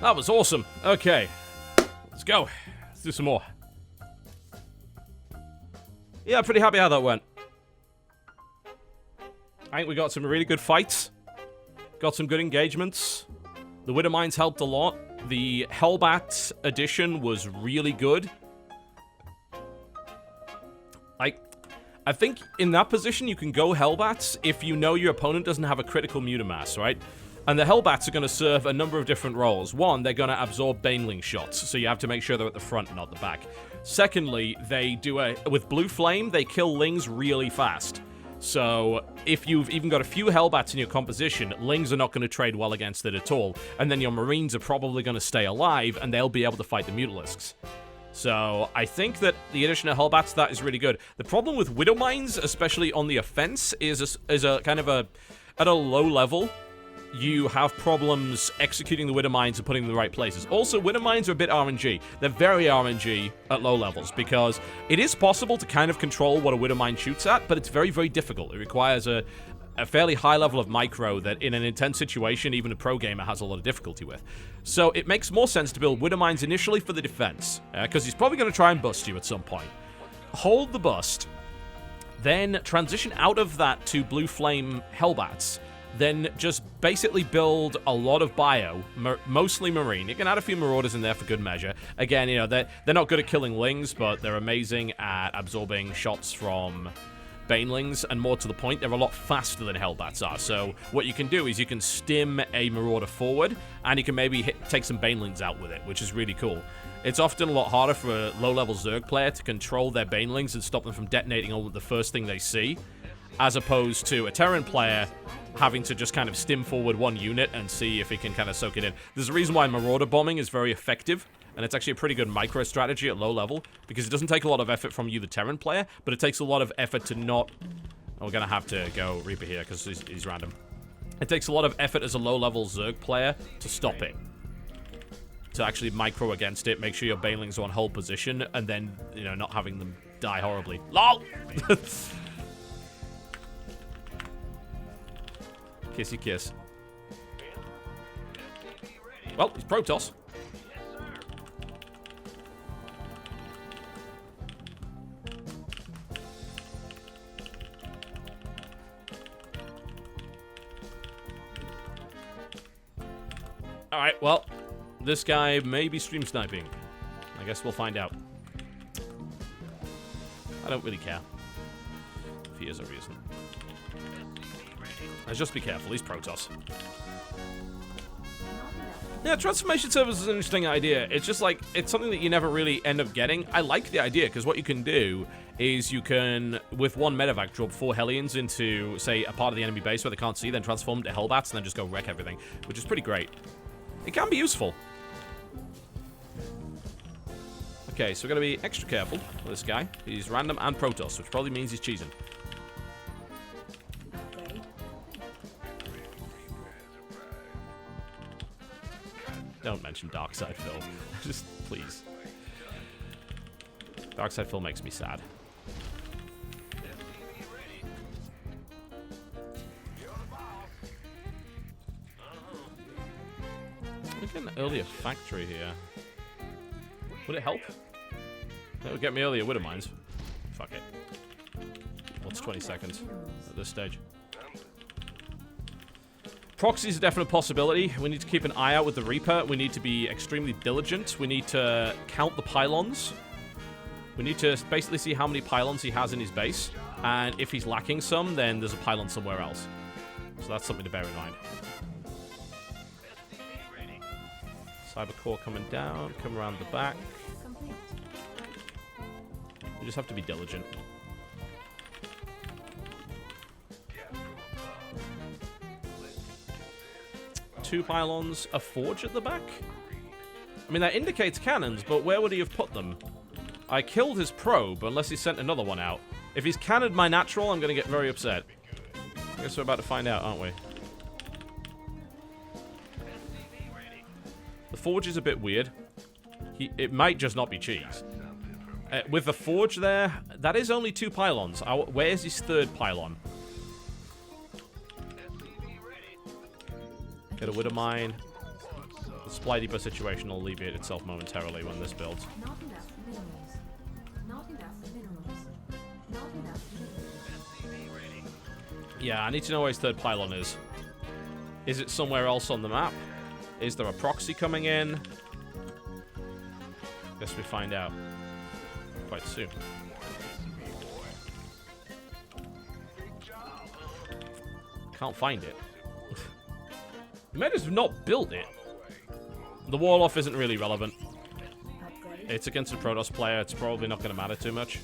That was awesome. Okay. Let's go. Let's do some more. Yeah, I'm pretty happy how that went. I think we got some really good fights. Got some good engagements. The Widow Mines helped a lot. The Hellbat edition was really good. I think in that position you can go Hellbats if you know your opponent doesn't have a critical mutamass, right? And the Hellbats are going to serve a number of different roles. One, they're going to absorb baneling shots, so you have to make sure they're at the front, not the back. Secondly, they do with Blue Flame, they kill lings really fast. So if you've even got a few Hellbats in your composition, lings are not going to trade well against it at all. And then your Marines are probably going to stay alive, and they'll be able to fight the Mutalisks. So I think that the addition of Hellbats, that is really good. The problem with Widow Mines, especially on the offense, is a kind of at a low level, you have problems executing the Widow Mines and putting them in the right places. Also, Widow Mines are a bit RNG. They're very RNG at low levels because it is possible to kind of control what a Widow Mine shoots at, but it's very, very difficult. It requires a fairly high level of micro that in an intense situation, even a pro gamer has a lot of difficulty with. So it makes more sense to build Widow Mines initially for the defense, because he's probably going to try and bust you at some point. Hold the bust, then transition out of that to Blue Flame Hellbats, then just basically build a lot of bio, mostly Marine. You can add a few Marauders in there for good measure. Again, you know, they're not good at killing lings, but they're amazing at absorbing shots from banelings, and more to the point, they're a lot faster than Hellbats are. So what you can do is you can stim a Marauder forward, and you can maybe take some banelings out with it, which is really cool. It's often a lot harder for a low-level Zerg player to control their banelings and stop them from detonating on the first thing they see, as opposed to a Terran player having to just kind of stim forward one unit and see if he can kind of soak it in. There's a reason why Marauder bombing is very effective, and it's actually a pretty good micro strategy at low level, because it doesn't take a lot of effort from you, the Terran player, but it takes a lot of effort to not... Oh, we're going to have to go Reaper here, because he's random. It takes a lot of effort as a low-level Zerg player to stop it. To actually micro against it, make sure your banelings are on hold position, and then, you know, not having them die horribly. LOL! Kissy kiss. Well, he's Protoss. Alright, well, this guy may be stream sniping. I guess we'll find out. I don't really care. If he is or he isn't. Let's just be careful, he's Protoss. Yeah, transformation servers is an interesting idea. It's just like, it's something that you never really end up getting. I like the idea, because what you can do is you can, with one medevac, drop 4 hellions into, say, a part of the enemy base where they can't see, then transform into Hellbats, and then just go wreck everything, which is pretty great. It can be useful. Okay, so we're going to be extra careful with this guy. He's random and Protoss, which probably means he's cheesing. Don't mention Darkside Phil. Just, please. Darkside Phil makes me sad. We get an earlier factory here. Would it help? That would get me earlier Widow Mines. Fuck it. What's 20 seconds at this stage? Proxy is a definite possibility. We need to keep an eye out with the Reaper. We need to be extremely diligent. We need to count the pylons. We need to basically see how many pylons he has in his base. And if he's lacking some, then there's a pylon somewhere else. So that's something to bear in mind. Cyber core coming down. Come around the back. We just have to be diligent. Two pylons, a forge at the back? I mean, that indicates cannons, but where would he have put them? I killed his probe, unless he sent another one out. If he's cannoned my natural, I'm going to get very upset. I guess we're about to find out, aren't we? The forge is a bit weird. It might just not be cheese. With the forge there, that is only 2 pylons. Where's his 3rd pylon? Get a Widow Mine. supply depot situation will alleviate itself momentarily when this builds. Not enough minerals. Not enough minerals. Not enough minerals. Yeah, I need to know where his third pylon is. Is it somewhere else on the map? Is there a proxy coming in? Guess we find out quite soon. Can't find it. You might as well not build it. The wall-off isn't really relevant. It's against a Protoss player. It's probably not going to matter too much.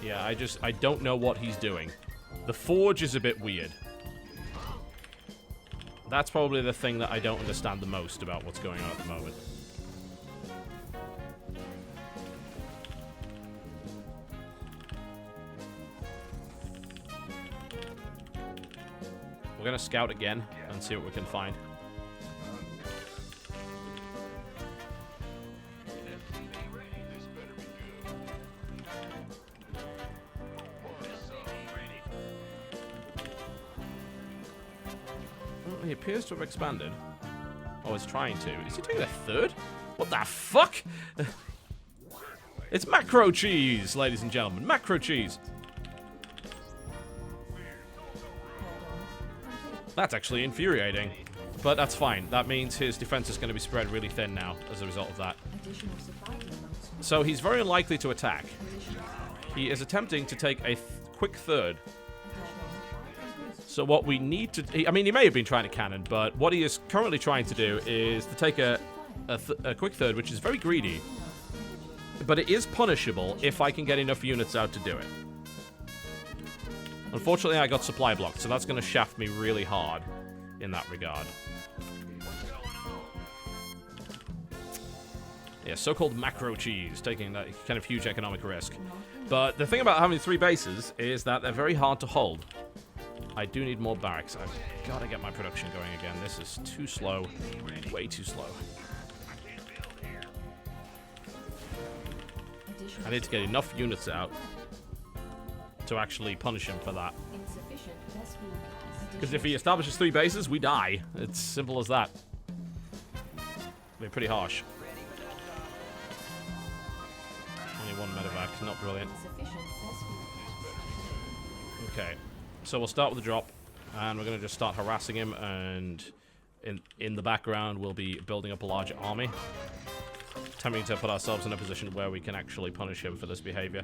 Yeah, I don't know what he's doing. The forge is a bit weird. That's probably the thing that I don't understand the most about what's going on at the moment. We're going to scout again and see what we can find. Well, he appears to have expanded. Oh, he's trying to. Is he taking a third? What the fuck? It's macro cheese, ladies and gentlemen. Macro cheese. That's actually infuriating. But that's fine. That means his defense is going to be spread really thin now as a result of that. So he's very unlikely to attack. He is attempting to take a quick third. So what we need to... I mean, he may have been trying to cannon, but what he is currently trying to do is to take a quick third, which is very greedy. But it is punishable if I can get enough units out to do it. Unfortunately, I got supply blocked, so that's going to shaft me really hard in that regard. Yeah, so-called macro cheese, taking that kind of huge economic risk. But the thing about having 3 bases is that they're very hard to hold. I do need more barracks. I've got to get my production going again. This is too slow. Way too slow. I need to get enough units out to actually punish him for that. Because if he establishes 3 bases, we die. It's simple as that. They're pretty harsh. Only 1 medevac, not brilliant. Okay, so we'll start with the drop, and we're going to just start harassing him, and in the background we'll be building up a large army. Attempting to put ourselves in a position where we can actually punish him for this behavior.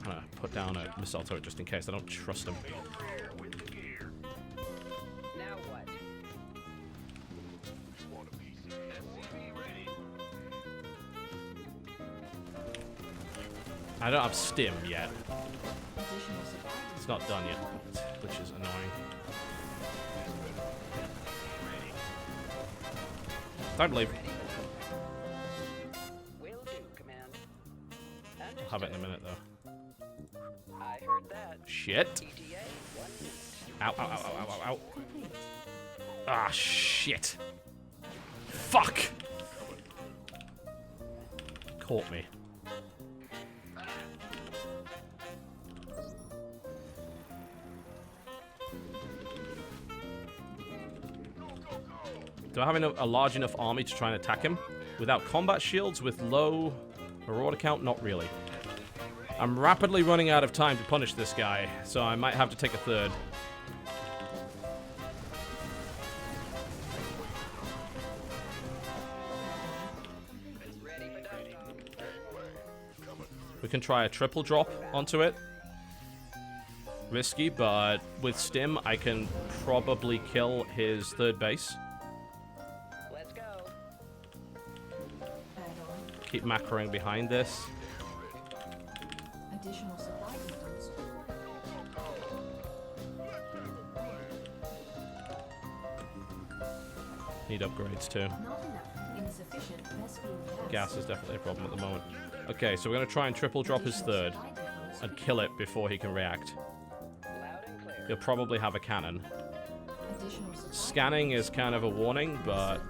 I'm gonna put down a missile turret just in case. I don't trust him. I don't have stim yet. It's not done yet, which is annoying. Time to leave. I'll have it in a minute, though. I heard that. Shit. Ow, ow, ow, ow, ow, ow. Ah, shit. Fuck. Caught me. Do I have a large enough army to try and attack him? Without combat shields, with low marauder count? Not really. I'm rapidly running out of time to punish this guy, so I might have to take a third. We can try a triple drop onto it. Risky, but with stim, I can probably kill his third base. Keep macroing behind this. Additional supply depots. Need upgrades too. Gas is definitely a problem at the moment. Okay, so we're going to try and triple drop his third and kill it before he can react. He'll probably have a cannon. Scanning is kind of a warning, but...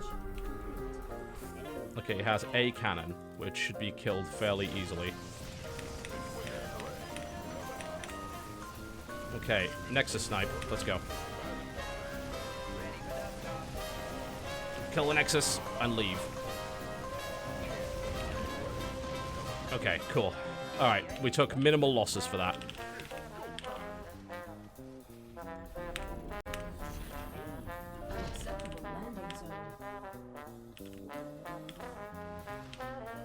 Okay, he has a cannon, which should be killed fairly easily. Okay, Nexus snipe. Let's go. Kill the Nexus and leave. Okay, cool. Alright, we took minimal losses for that. Unacceptable landing zone.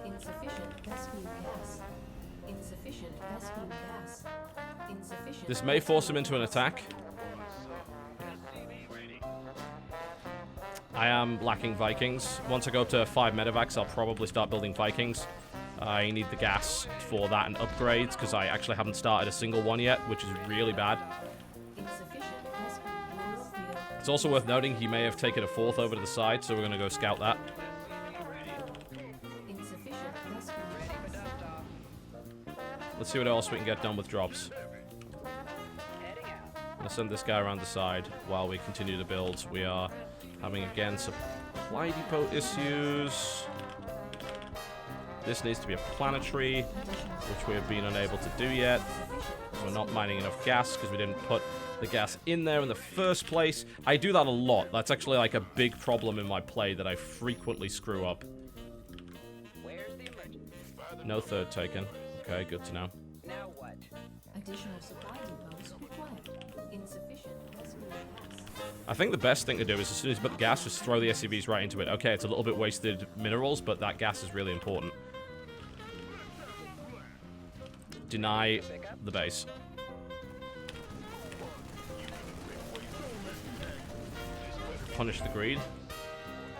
Insufficient rescue gas. Insufficient rescue gas. Insufficient. This may force him into an attack. I am lacking Vikings. Once I go up to 5 medevacs, I'll probably start building Vikings. I need the gas for that and upgrades, because I actually haven't started a single one yet, which is really bad. It's also worth noting he may have taken a 4th over to the side, so we're going to go scout that. Let's see what else we can get done with drops. I'm going to send this guy around the side while we continue to build. We are having, again, supply depot issues. This needs to be a planetary, which we have been unable to do yet. We're not mining enough gas because we didn't put the gas in there in the first place. I do that a lot. That's actually like a big problem in my play that I frequently screw up. No 3rd taken. Okay, good to know. Now what? Additional supply depots required. Insufficient rescue gas. I think the best thing to do is as soon as you put the gas, just throw the SCVs right into it. Okay, it's a little bit wasted minerals, but that gas is really important. Deny the base. Punish the greed.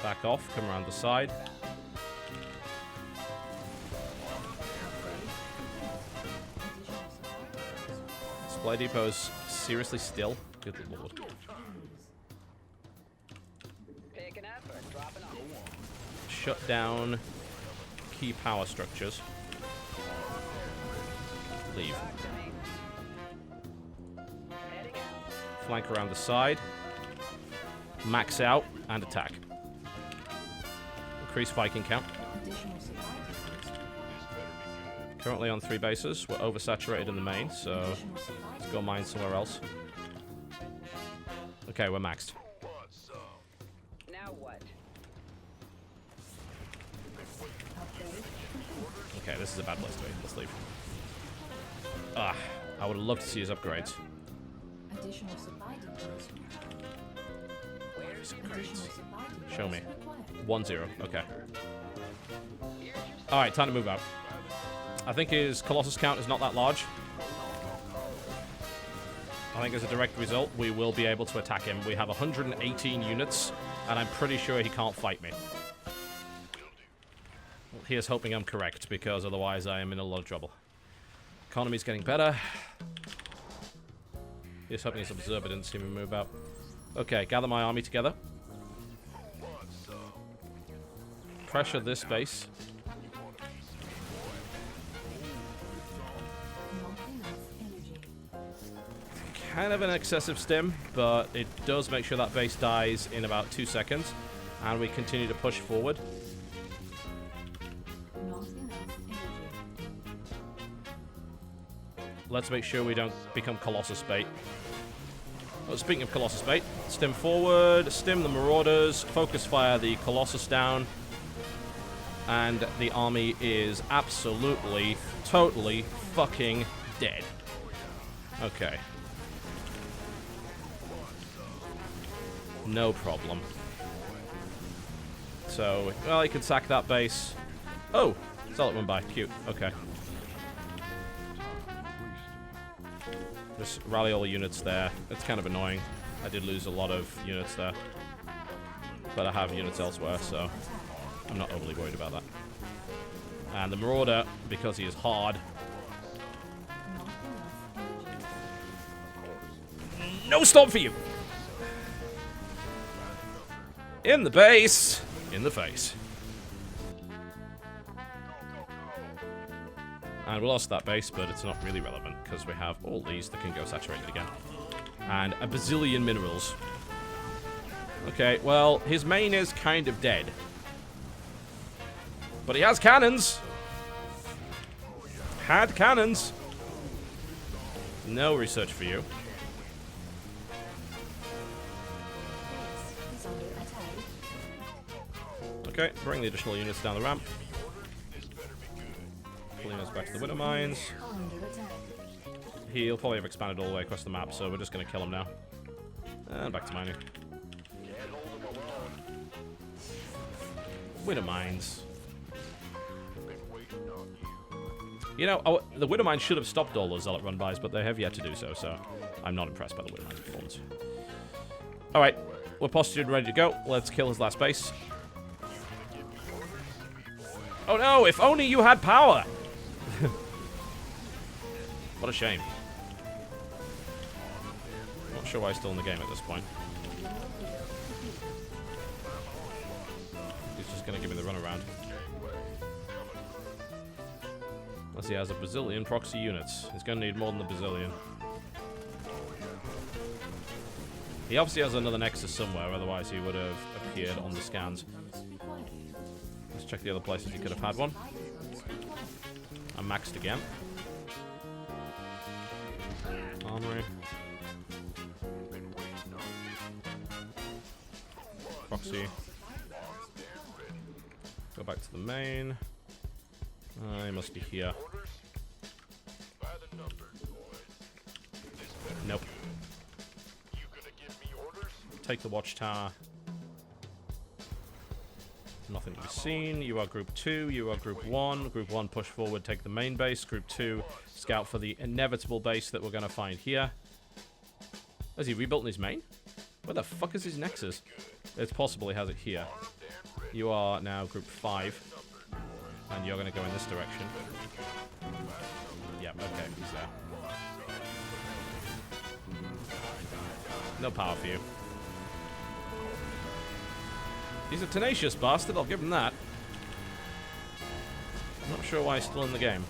Back off, come around the side. Supply depot's seriously still. Good lord. Shut down key power structures. Leave. Flank around the side. Max out and attack. Increase Viking count. Currently on 3 bases. We're oversaturated in the main, so let's go mine somewhere else. Okay, we're maxed. Now what? Okay, this is a bad place to be. Let's leave. Ah, I would love to see his upgrades. Additional supply depots. Show me. 1-0. Okay. Alright, time to move out. I think his Colossus count is not that large. I think as a direct result, we will be able to attack him. We have 118 units, and I'm pretty sure he can't fight me. Well, here's hoping I'm correct, because otherwise I am in a lot of trouble. Economy's getting better. Here's hoping his observer didn't see me move out. Okay, gather my army together. Pressure this base. Kind of an excessive stim, but it does make sure that base dies in about 2 seconds. And we continue to push forward. Let's make sure we don't become Colossus bait. Oh, speaking of Colossus bait, stim forward, stim the Marauders, focus fire the Colossus down. And the army is absolutely, totally fucking dead. Okay. No problem. So, well, he can sack that base. Oh! Zealot went by. Cute. Okay. Just rally all the units there. It's kind of annoying. I did lose a lot of units there. But I have units elsewhere, so I'm not overly worried about that. And the Marauder, because he is hard. No stop for you! In the base! In the face. And we lost that base, but it's not really relevant, because we have all these that can go saturated again. And a bazillion minerals. Okay, well, his main is kind of dead. But he has cannons! Had cannons! No research for you. Okay, bring the additional units down the ramp. Pulling us back to the winter mines. Under attack. He'll probably have expanded all the way across the map, so we're just going to kill him now. And back to mining. Winter mines. You know, the winter mines should have stopped all those zealot run-bys, but they have yet to do so, so I'm not impressed by the winter mines performance. Alright, we're postured and ready to go. Let's kill his last base. Oh no, if only you had power! What a shame. Not sure why he's still in the game at this point. He's just going to give me the runaround. Unless he has a bazillion proxy units. He's going to need more than the bazillion. He obviously has another Nexus somewhere, otherwise he would have appeared on the scans. Let's check the other places he could have had one. I'm maxed again. Armory. Proxy. Go back to the main. He must be here. Nope. Take the watchtower. Nothing to be seen. You are group 2. You are group 1. Group 1 push forward, take the main base. Group 2 scout for the inevitable base that we're going to find here. Has he rebuilt in his main? Where the fuck is his nexus? It's possible he has it here. You are now group 5. And you're going to go in this direction. Yep, okay, he's there. No power for you. He's a tenacious bastard, I'll give him that. I'm not sure why he's still in the game.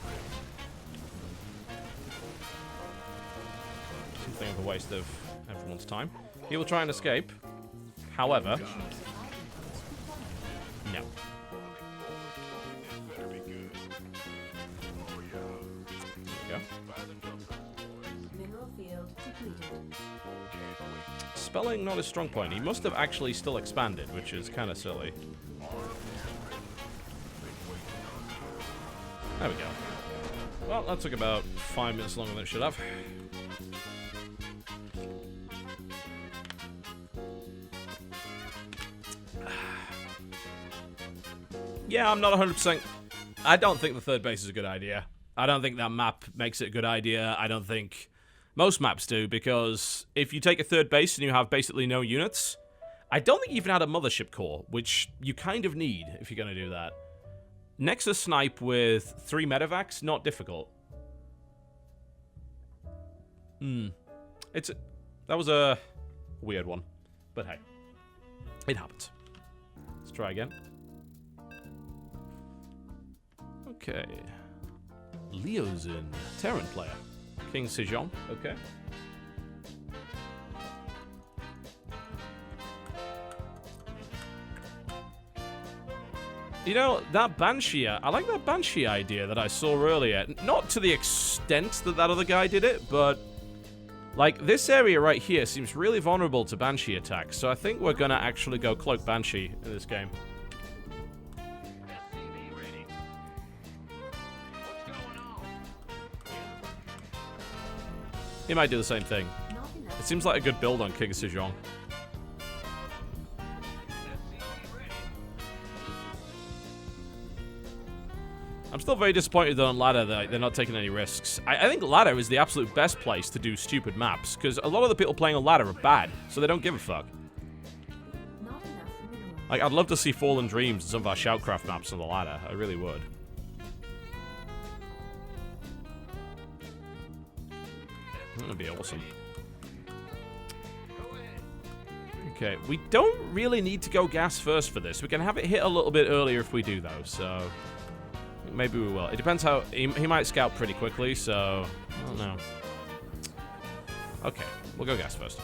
Something of a waste of everyone's time. He will try and escape. However... No. Mineral field depleted. Spelling not his strong point. He must have actually still expanded, which is kind of silly. There we go. Well, that took about 5 minutes longer than it should have. Yeah, I'm not 100%. I don't think the third base is a good idea. I don't think that map makes it a good idea. I don't think most maps do, because if you take a third base and you have basically no units, I don't think you even had a mothership core, which you kind of need if you're going to do that. Nexus snipe with 3 medevacs, not difficult. That was a weird one, but hey, it happens. Let's try again. Okay. Leozin, Terran player. King Sejong, okay. You know, that Banshee, I like that Banshee idea that I saw earlier. Not to the extent that other guy did it, but... like, this area right here seems really vulnerable to Banshee attacks, so I think we're gonna actually go Cloak Banshee in this game. He might do the same thing. It seems like a good build on King Sejong. I'm still very disappointed though on ladder that they're not taking any risks. I think ladder is the absolute best place to do stupid maps, because a lot of the people playing on ladder are bad, so they don't give a fuck. Like, I'd love to see Fallen Dreams and some of our Shoutcraft maps on the ladder. I really would. That would be awesome. Okay, we don't really need to go gas first for this. We can have it hit a little bit earlier if we do, though, so... maybe we will. It depends how... He might scout pretty quickly, so... I don't know. Okay, we'll go gas first.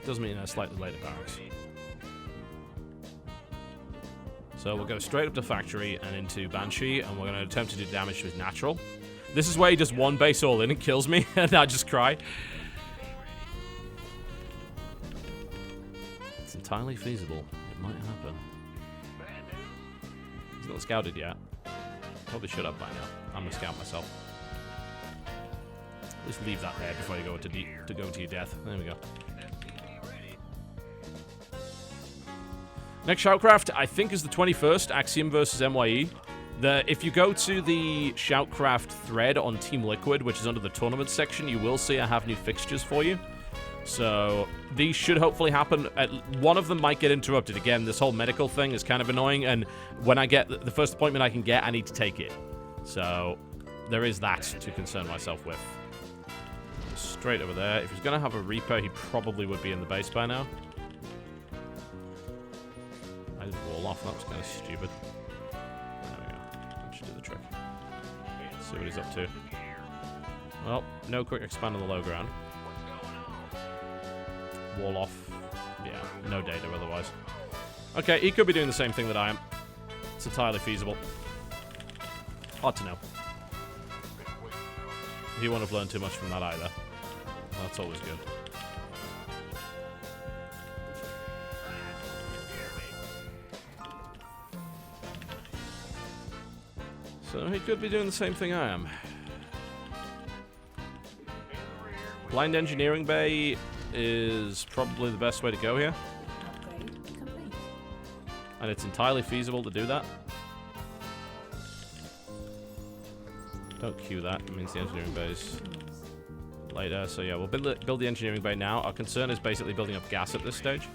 Does mean a slightly later barracks. So we'll go straight up to factory and into Banshee, and we're going to attempt to do damage with natural. This is where he does one base all in and kills me, and I just cry. It's entirely feasible. It might happen. He's not scouted yet. Probably should have by now. I'm gonna scout myself. At least leave that there before you go to your death. There we go. Next Shoutcraft, I think, is the 21st, Axiom versus MYE. If you go to the Shoutcraft thread on Team Liquid, which is under the tournament section, you will see I have new fixtures for you. So these should hopefully happen. One of them might get interrupted. Again, this whole medical thing is kind of annoying, and when I get the first appointment I can get, I need to take it. So there is that to concern myself with. Straight over there. If he's going to have a Reaper, he probably would be in the base by now. I did wall off. That was kind of stupid. There we go. That should do the trick. See what he's up to. Well, no quick expand on the low ground. Wall off. Yeah, no data otherwise. Okay, he could be doing the same thing that I am. It's entirely feasible. Hard to know. He won't have learned too much from that either. That's always good. So he could be doing the same thing I am. Blind Engineering Bay is probably the best way to go here. Upgrade complete. And it's entirely feasible to do that. Don't queue that. It means the engineering bay's later. So yeah, we'll build the engineering bay now. Our concern is basically building up gas at this stage.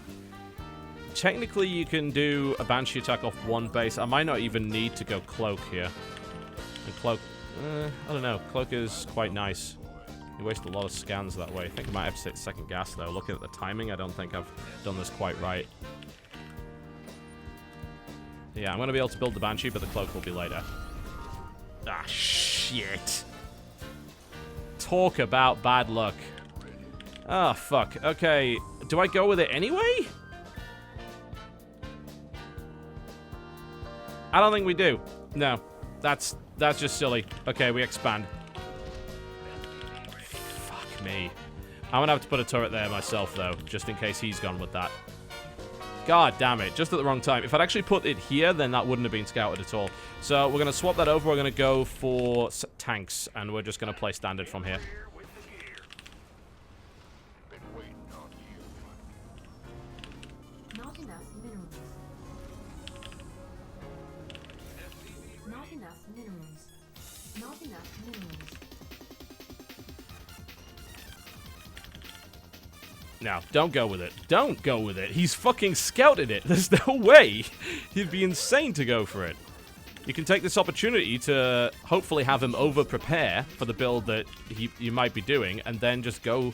Technically, you can do a Banshee attack off one base. I might not even need to go Cloak here. And Cloak, I don't know. Cloak is quite nice. You waste a lot of scans that way. I think I might have to take second gas, though. Looking at the timing, I don't think I've done this quite right. Yeah, I'm going to be able to build the Banshee, but the Cloak will be later. Ah, shit. Talk about bad luck. Ah, fuck. Okay, do I go with it anyway? I don't think we do. No, that's just silly. Okay, we expand. Fuck me. I'm gonna have to put a turret there myself, though, just in case he's gone with that. God damn it, just at the wrong time. If I'd actually put it here, then that wouldn't have been scouted at all. So we're gonna swap that over. We're gonna go for tanks, and we're just gonna play standard from here. Not enough minerals. Not enough minerals. Not enough minerals. No, don't go with it. Don't go with it. He's fucking scouted it. There's no way. He'd be insane to go for it. You can take this opportunity to hopefully have him over-prepare for the build that you might be doing, and then just go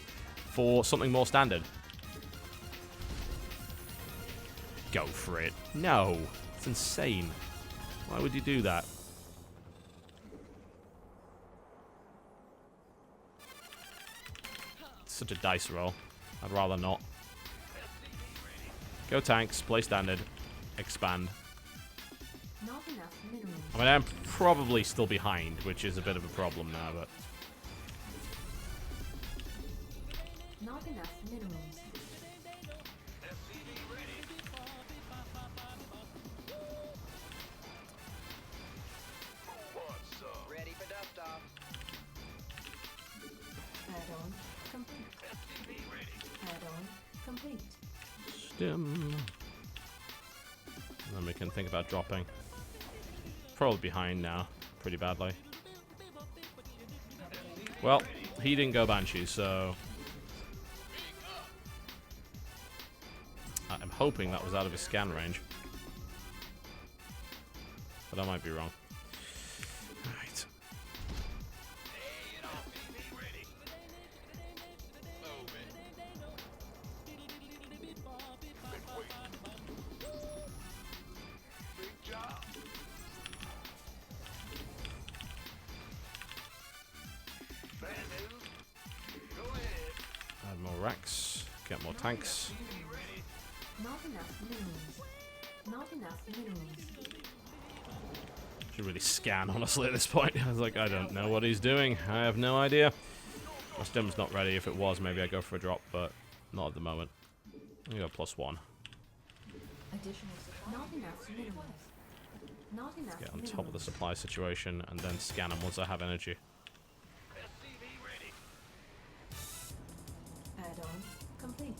for something more standard. Go for it. No. It's insane. Why would you do that? It's such a dice roll. I'd rather not. Go tanks, play standard, expand. Not enough minerals. I mean, I'm probably still behind, which is a bit of a problem now, but... Not enough minerals. Ready for dust off. Add-on complete. Add-on complete. Stim. And then we can think about dropping. Probably behind now, pretty badly. Well, he didn't go Banshee, so... I'm hoping that was out of his scan range. But I might be wrong. Alright. Add more racks, get more tanks. Not enough minerals. Not enough minerals. Should really scan, honestly, at this point. I was like, I don't know what he's doing. I have no idea. My stem's not ready. If it was, maybe I'd go for a drop, but not at the moment. I'm gonna go +1. Additional supply. Not enough minerals. Not enough Get on top of the supply situation and then scan them once I have energy. Add-on complete.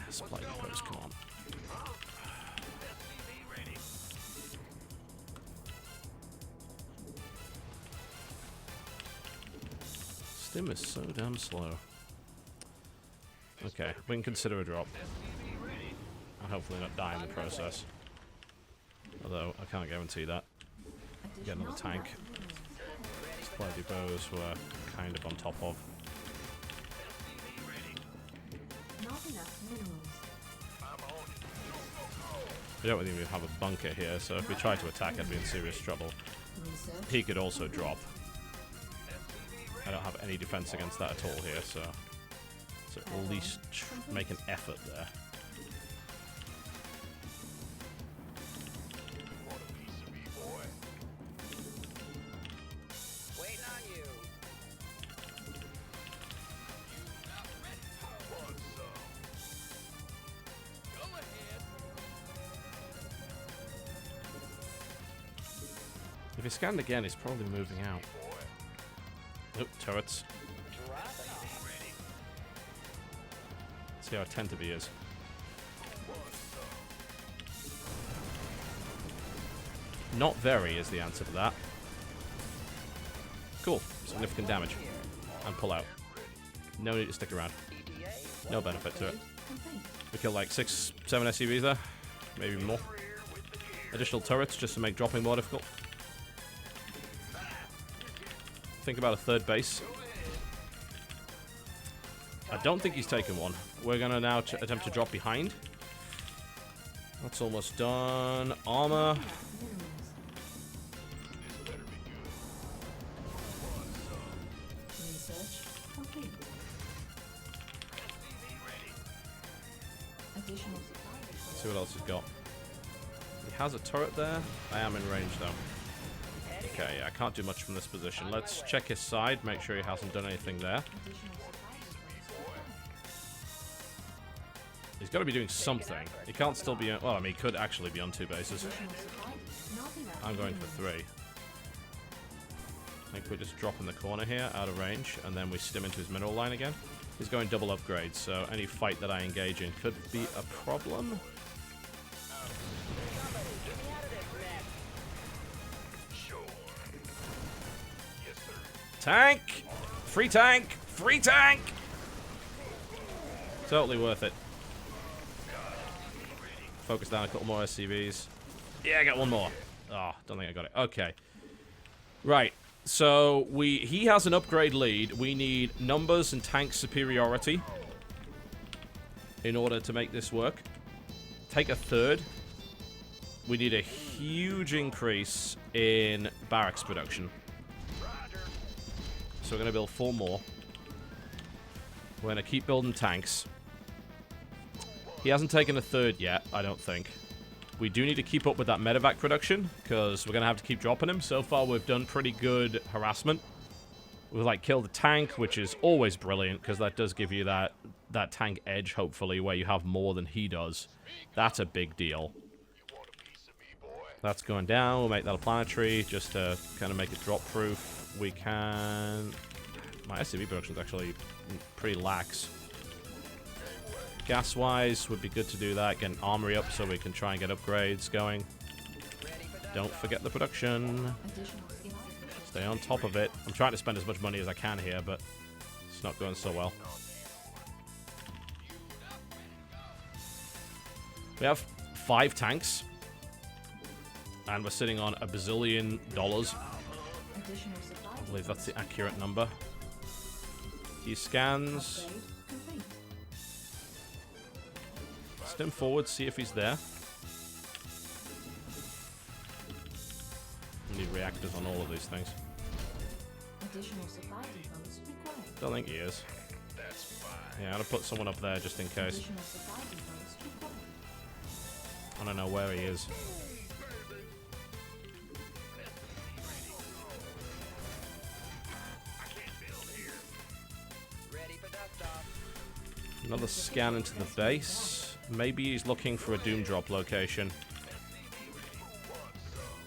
Supply depots, come on. Stim is so damn slow. Okay, we can consider a drop. And hopefully not die in the process. Although, I can't guarantee that. Get another tank. Supply depots we're kind of on top of. Not enough minerals. We don't really have a bunker here, so if we try to attack, I'd be in serious trouble. Research. He could also drop. I don't have any defense against that at all here, so at least make an effort there. Waiting on you. If he scanned again, he's probably moving out. Oop, turrets. See how attentive he is. Not very is the answer to that. Cool. Significant damage. And pull out. No need to stick around. No benefit to it. We killed like 6, 7 SCVs there. Maybe more. Additional turrets just to make dropping more difficult. Think about a third base. I don't think he's taken one. We're gonna now attempt to drop behind. That's almost done. Armor. Research complete. Additional supply. Let's see what else he's got. He has a turret there. I am in range though. Okay, yeah, I can't do much from this position. Let's check his side, make sure he hasn't done anything there. Additional supply. He's got to be doing something. He can't still be on... Well, I mean, he could actually be on 2 bases. Additional supply. Not enough I'm going for minerals. 3. I think we just drop in the corner here, out of range, and then we stim into his mineral line again. He's going double upgrades, so any fight that I engage in could be a problem. Tank! Free tank! Free tank! Totally worth it. Focus down a couple more SCVs. Yeah, I got one more. Oh, don't think I got it. Okay. Right. So, he has an upgrade lead. We need numbers and tank superiority in order to make this work. Take a third. We need a huge increase in barracks production. So we're going to build 4 more. We're going to keep building tanks. He hasn't taken a third yet, I don't think. We do need to keep up with that medevac production, because we're going to have to keep dropping him. So far, we've done pretty good harassment. We've, like, killed the tank, which is always brilliant, because that does give you that tank edge, hopefully, where you have more than he does. That's a big deal. That's going down. We'll make that a planetary, just to kind of make it drop-proof. We can... My SCV production is actually pretty lax. Gas-wise, would be good to do that. Get an armory up so we can try and get upgrades going. Don't forget the production. Stay on top of it. I'm trying to spend as much money as I can here, but it's not going so well. We have 5 tanks. And we're sitting on $1 bazillion. I believe that's the accurate number. He scans. Stim forward, see if he's there. We need reactors on all of these things. Additional supply depots required. Don't think he is. Yeah, I'm gonna put someone up there just in case. Additional supply depots required. I don't know where he is. Ready for dust off. Another scan into the base. Maybe he's looking for a doom drop location.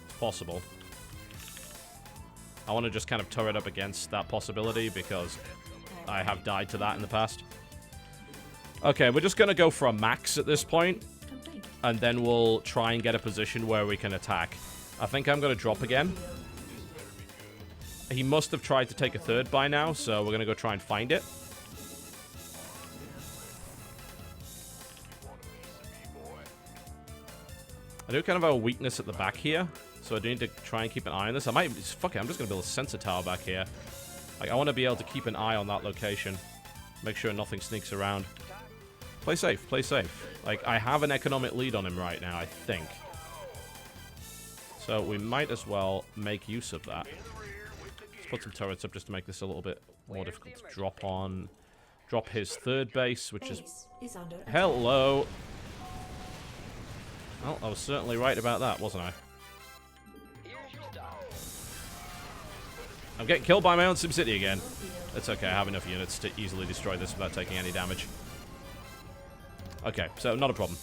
It's possible. I want to just kind of turret up against that possibility because I have died to that in the past. Okay, we're just going to go for a max at this point, Complete. and then we'll try and get a position where we can attack. I think I'm going to drop again. He must have tried to take a third by now, so we're going to go try and find it. I do kind of have a weakness at the back here, so I do need to try and keep an eye on this. I might... Fuck it, I'm just going to build a sensor tower back here. Like, I want to be able to keep an eye on that location. Make sure nothing sneaks around. Play safe, play safe. Like, I have an economic lead on him right now, I think. So we might as well make use of that. Let's put some turrets up just to make this a little bit more difficult to drop on. Drop his third base, which is... Base is under attack. Hello! Well, I was certainly right about that, wasn't I? Here's your stuff. I'm getting killed by my own SimCity again. It's okay, I have enough units to easily destroy this without taking any damage. Okay, so not a problem.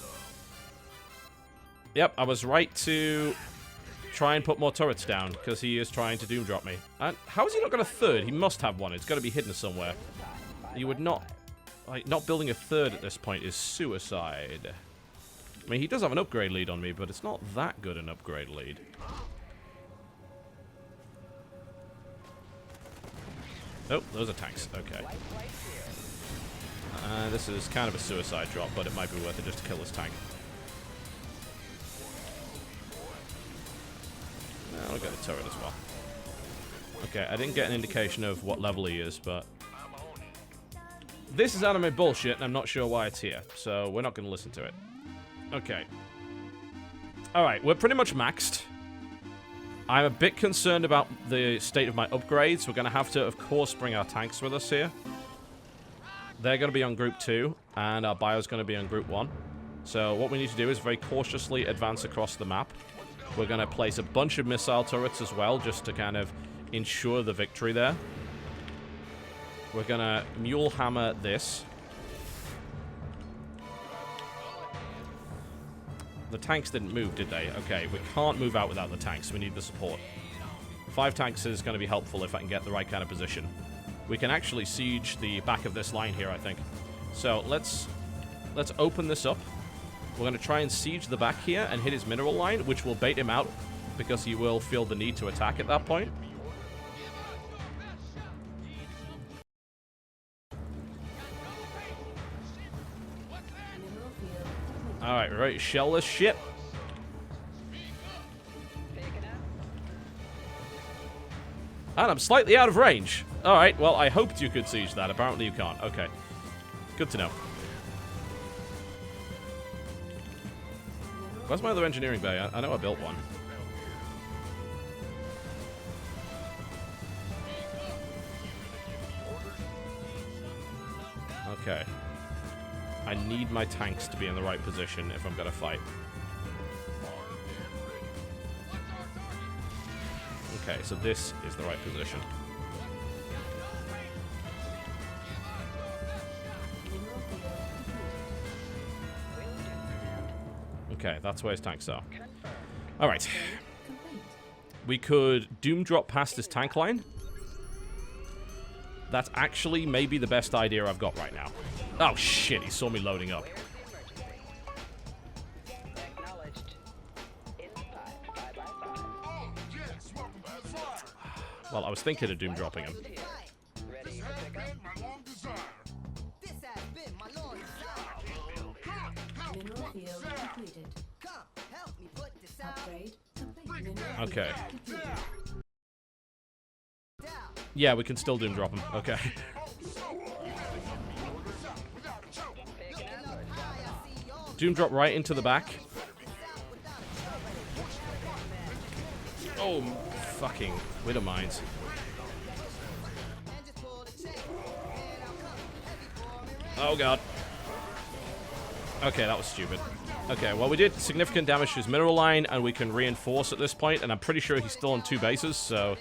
Yep, I was right to try and put more turrets down, because he is trying to doom drop me. And how has he not got a third? He must have one. It's got to be hidden somewhere. You would not... Like, not building a third at this point is suicide. I mean, he does have an upgrade lead on me, but it's not that good an upgrade lead. Oh, those are tanks. Okay. This is kind of a suicide drop, but it might be worth it just to kill this tank. I'll get a turret as well. Okay, I didn't get an indication of what level he is, but... This is anime bullshit, and I'm not sure why it's here, so we're not going to listen to it. Okay. Alright, we're pretty much maxed. I'm a bit concerned about the state of my upgrades. We're going to have to, of course, bring our tanks with us here. They're going to be on Group 2, and our bio's going to be on Group 1. So what we need to do is very cautiously advance across the map. We're going to place a bunch of missile turrets as well, just to kind of ensure the victory there. We're going to mule hammer this. The tanks didn't move, did they? Okay, we can't move out without the tanks. We need the support. 5 tanks is going to be helpful if I can get the right kind of position. We can actually siege the back of this line here, I think. So let's open this up. We're going to try and siege the back here and hit his mineral line, which will bait him out because he will feel the need to attack at that point. Mineral field complete. Alright, we're ready to shell this shit. And I'm slightly out of range. Alright, well, I hoped you could siege that. Apparently you can't. Okay. Good to know. Where's my other engineering bay? I know I built one. Okay. I need my tanks to be in the right position if I'm gonna fight. Okay, so this is the right position. Mineral field complete. Okay, that's where his tanks are. Alright. Complete. We could doom drop past this tank line. That's actually maybe the best idea I've got right now. Oh shit, he saw me loading up. Acknowledged. In 5 by 5. Well, I was thinking of doom dropping him. Ready for pickup. Mineral field completed. Upgrade complete. Mineral Okay. field completed. Yeah, we can still doom drop him. Okay. Doom drop right into the back. Oh, fucking Widow Mines. Oh, God. Okay, that was stupid. Okay, well, we did significant damage to his mineral line, and we can reinforce at this point, and I'm pretty sure he's still on 2 bases, so...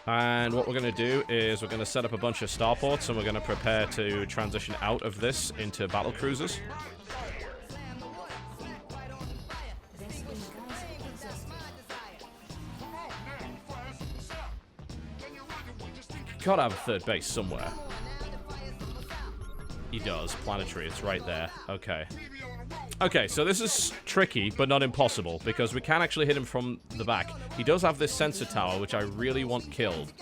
And what we're going to do is we're going to set up a bunch of starports, and we're going to prepare to transition out of this into battlecruisers. Gotta have a 3rd base somewhere. He does. Planetary, it's right there. Okay. Okay, so this is tricky, but not impossible, because we can actually hit him from the back. He does have this sensor tower, which I really want killed.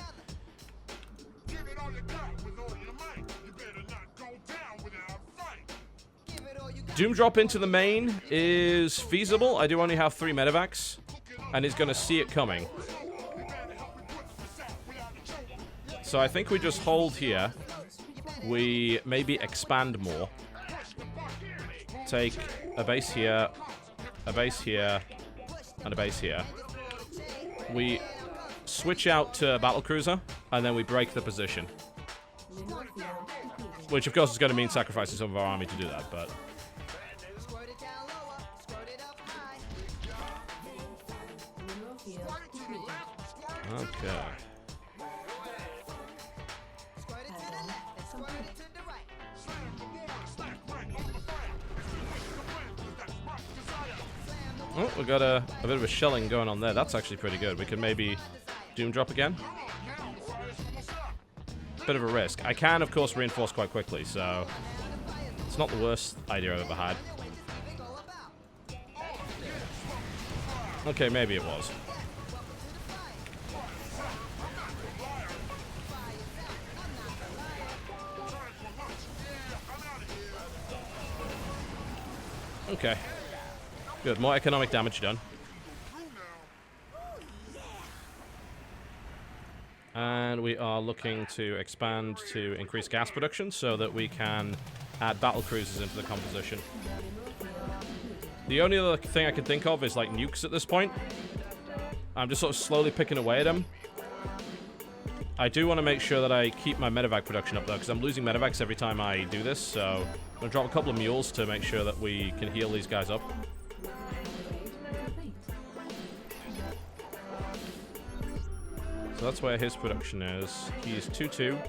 Doom drop into the main is feasible. I do only have 3 medevacs, and he's going to see it coming. So I think we just hold here. We maybe expand more. Take a base here, and a base here. We switch out to battlecruiser, and then we break the position. Which, of course, is going to mean sacrificing some of our army to do that, but... Okay. Oh, we got a bit of a shelling going on there. That's actually pretty good. We could maybe doom drop again. Bit of a risk. I can, of course, reinforce quite quickly, so it's not the worst idea I've ever had. Okay, maybe it was. Okay. Good. More economic damage done. And we are looking to expand to increase gas production so that we can add battlecruisers into the composition. The only other thing I can think of is like nukes at this point. I'm just sort of slowly picking away at them. I do want to make sure that I keep my medevac production up though, because I'm losing medevacs every time I do this, so I'm going to drop a couple of mules to make sure that we can heal these guys up. So that's where his production is. He's 2-2.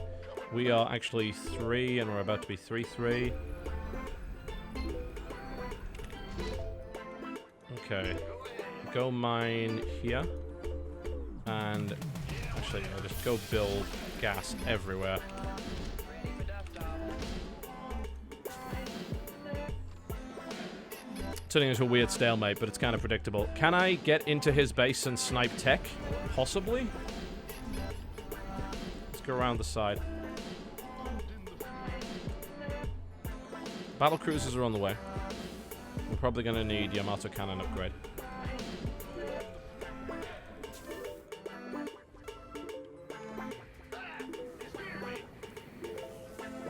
We are actually 3, and we're about to be 3-3. Okay. Go mine here. And actually, I'll just go build gas everywhere. Turning into a weird stalemate, but it's kind of predictable. Can I get into his base and snipe tech? Possibly? Let's go around the side. Battlecruisers are on the way. We're probably going to need Yamato cannon upgrade.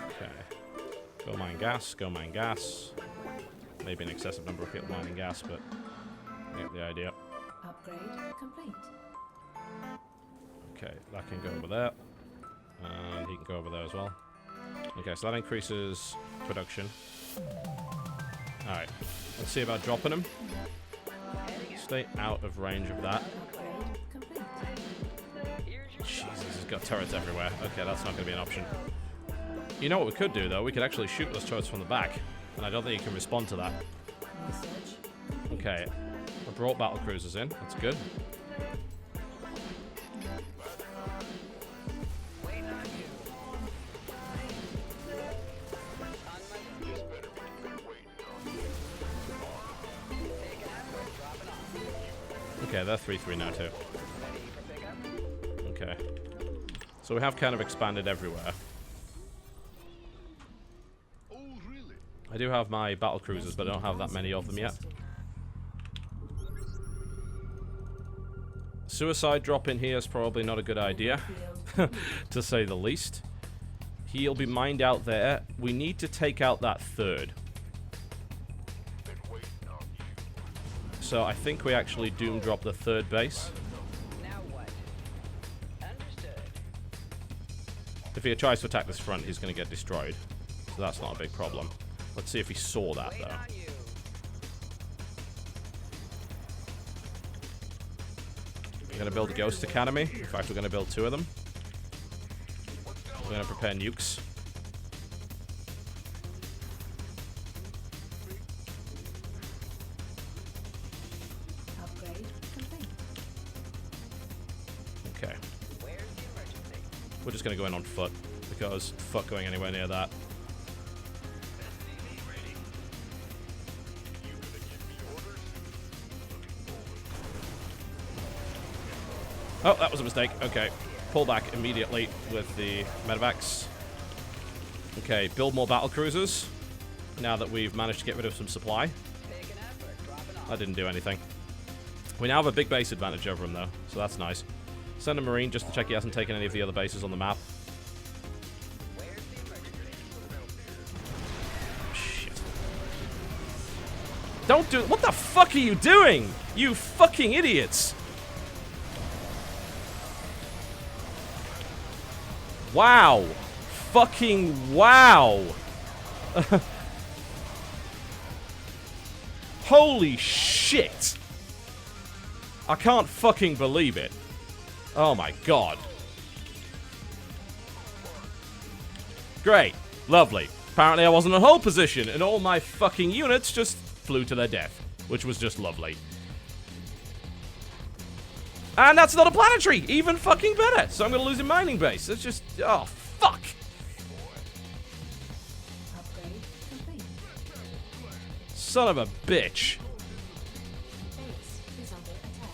Okay. Go mine gas, go mine gas. Maybe an excessive number of people mining gas, but I get the idea. Upgrade complete. Okay, that can go over there. And he can go over there as well. Okay, so that increases production. Alright, let's see about dropping him. Stay out of range of that. Upgrade complete. Jesus, he's got turrets everywhere. Okay, that's not going to be an option. You know what we could do, though? We could actually shoot those turrets from the back. And I don't think he can respond to that. Research. Okay, I brought battlecruisers in. That's good. Okay, they're 3-3 now too. Okay. So we have kind of expanded everywhere. I do have my battlecruisers, but I don't have that many of them yet. Suicide drop in here is probably not a good idea, to say the least. He'll be mined out there. We need to take out that third. So I think we actually doom drop the third base. If he tries to attack this front, he's going to get destroyed. So that's not a big problem. Let's see if he saw that, though. We're going to build a Ghost Academy. In fact, we're going to build 2 of them. We're going to prepare nukes. Upgrade complete. Okay. We're just going to go in on foot, because fuck going anywhere near that. Oh, that was a mistake. Okay. Pull back immediately with the medevacs. Okay, build more battlecruisers. Now that we've managed to get rid of some supply. That didn't do anything. We now have a big base advantage over him, though, so that's nice. Send a Marine just to check he hasn't taken any of the other bases on the map. Shit. Don't do... What the fuck are you doing? You fucking idiots! Wow. Fucking wow. Holy shit. I can't fucking believe it. Oh my god. Great. Lovely. Apparently I wasn't in hold position, and all my fucking units just flew to their death, which was just lovely. And that's not a planetary! Even fucking better! So I'm gonna lose a mining base. It's just... Oh, fuck! Upgrade complete. Son of a bitch. Base is under attack.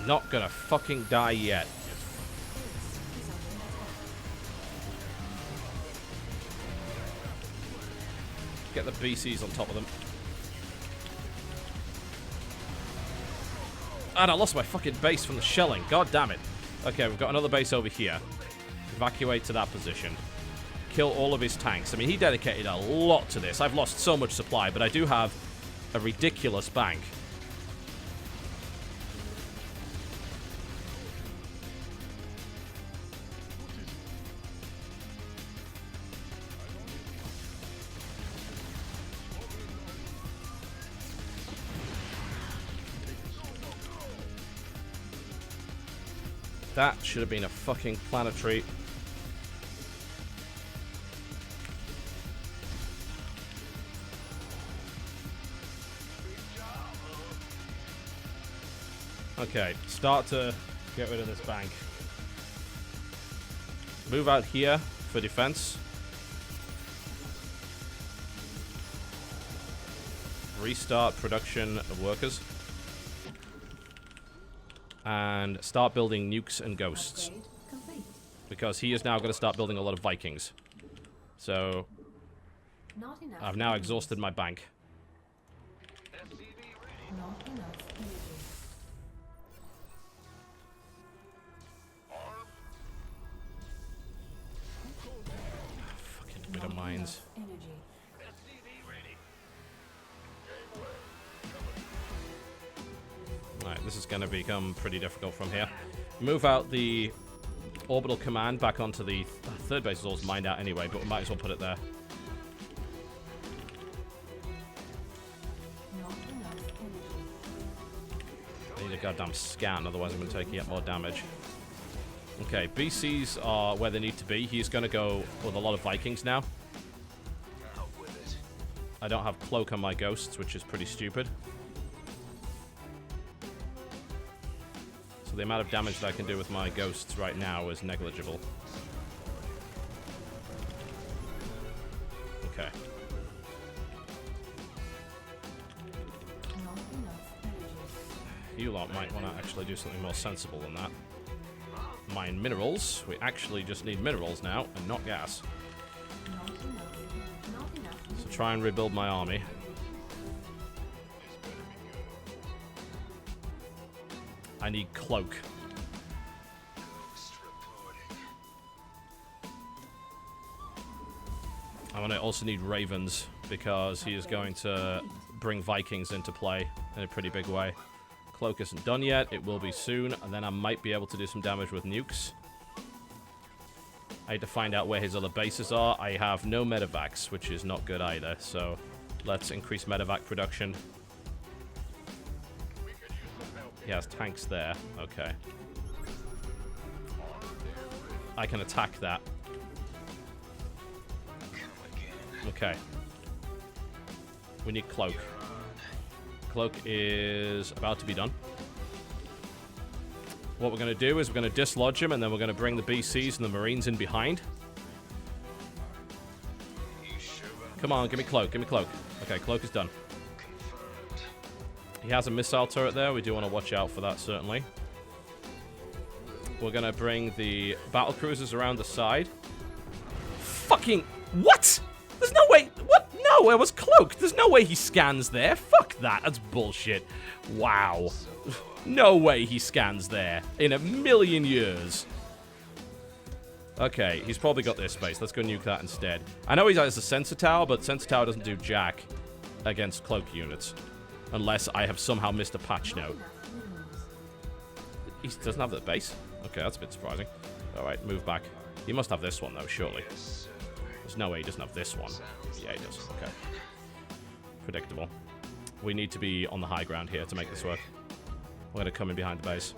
Not gonna fucking die yet. Get the BCs on top of them. And I lost my fucking base from the shelling. God damn it. Okay, we've got another base over here. Evacuate to that position. Kill all of his tanks. I mean, he dedicated a lot to this. I've lost so much supply, but I do have a ridiculous bank. That should have been a fucking planetary. Okay, start to get rid of this bank. Move out here for defense. Restart production of workers. And start building nukes and ghosts. Upgrade complete. Because he is now going to start building a lot of Vikings. So, Not enough. I've now exhausted my bank. Not enough energy. Fucking bit of mines. Energy. Alright, this is going to become pretty difficult from here. Move out the orbital command back onto the third base is always mined out anyway, but we might as well put it there. Not enough energy. I need a goddamn scan, otherwise I'm going to take yet more damage. Okay, BCs are where they need to be. He's going to go with a lot of Vikings now. I don't have cloak on my ghosts, which is pretty stupid. So the amount of damage that I can do with my ghosts right now is negligible. Okay. Not enough energy. You lot might want to actually do something more sensible than that. mine minerals. We actually just need minerals now, and not gas. Not enough. Not enough. So try and rebuild my army. I need cloak. I'm going to also need ravens, because he is going to bring Vikings into play in a pretty big way. Cloak isn't done yet. It will be soon, and then I might be able to do some damage with nukes. I need to find out where his other bases are. I have no medevacs, which is not good either, so let's increase medevac production. He has tanks there. Okay. I can attack that. Okay. We need cloak. Cloak is about to be done. What we're going to do is we're going to dislodge him, and then we're going to bring the BCs and the Marines in behind. Come on, give me cloak, give me cloak. Okay, cloak is done. He has a missile turret there. We do want to watch out for that, certainly. We're going to bring the battlecruisers around the side. Fucking... What? There's no way... What? No, it was cloaked. There's no way he scans there. Fuck that. That's bullshit. Wow. No way he scans there. In a million years. Okay, he's probably got this space. Let's go nuke that instead. I know he has a sensor tower, but sensor tower doesn't do jack against cloak units. Unless I have somehow missed a patch note. He doesn't have that base? Okay, that's a bit surprising. Alright, move back. He must have this one, though, surely. There's no way he doesn't have this one. Yeah, he does. Okay. Predictable. We need to be on the high ground here to make this work. We're going to come in behind the base.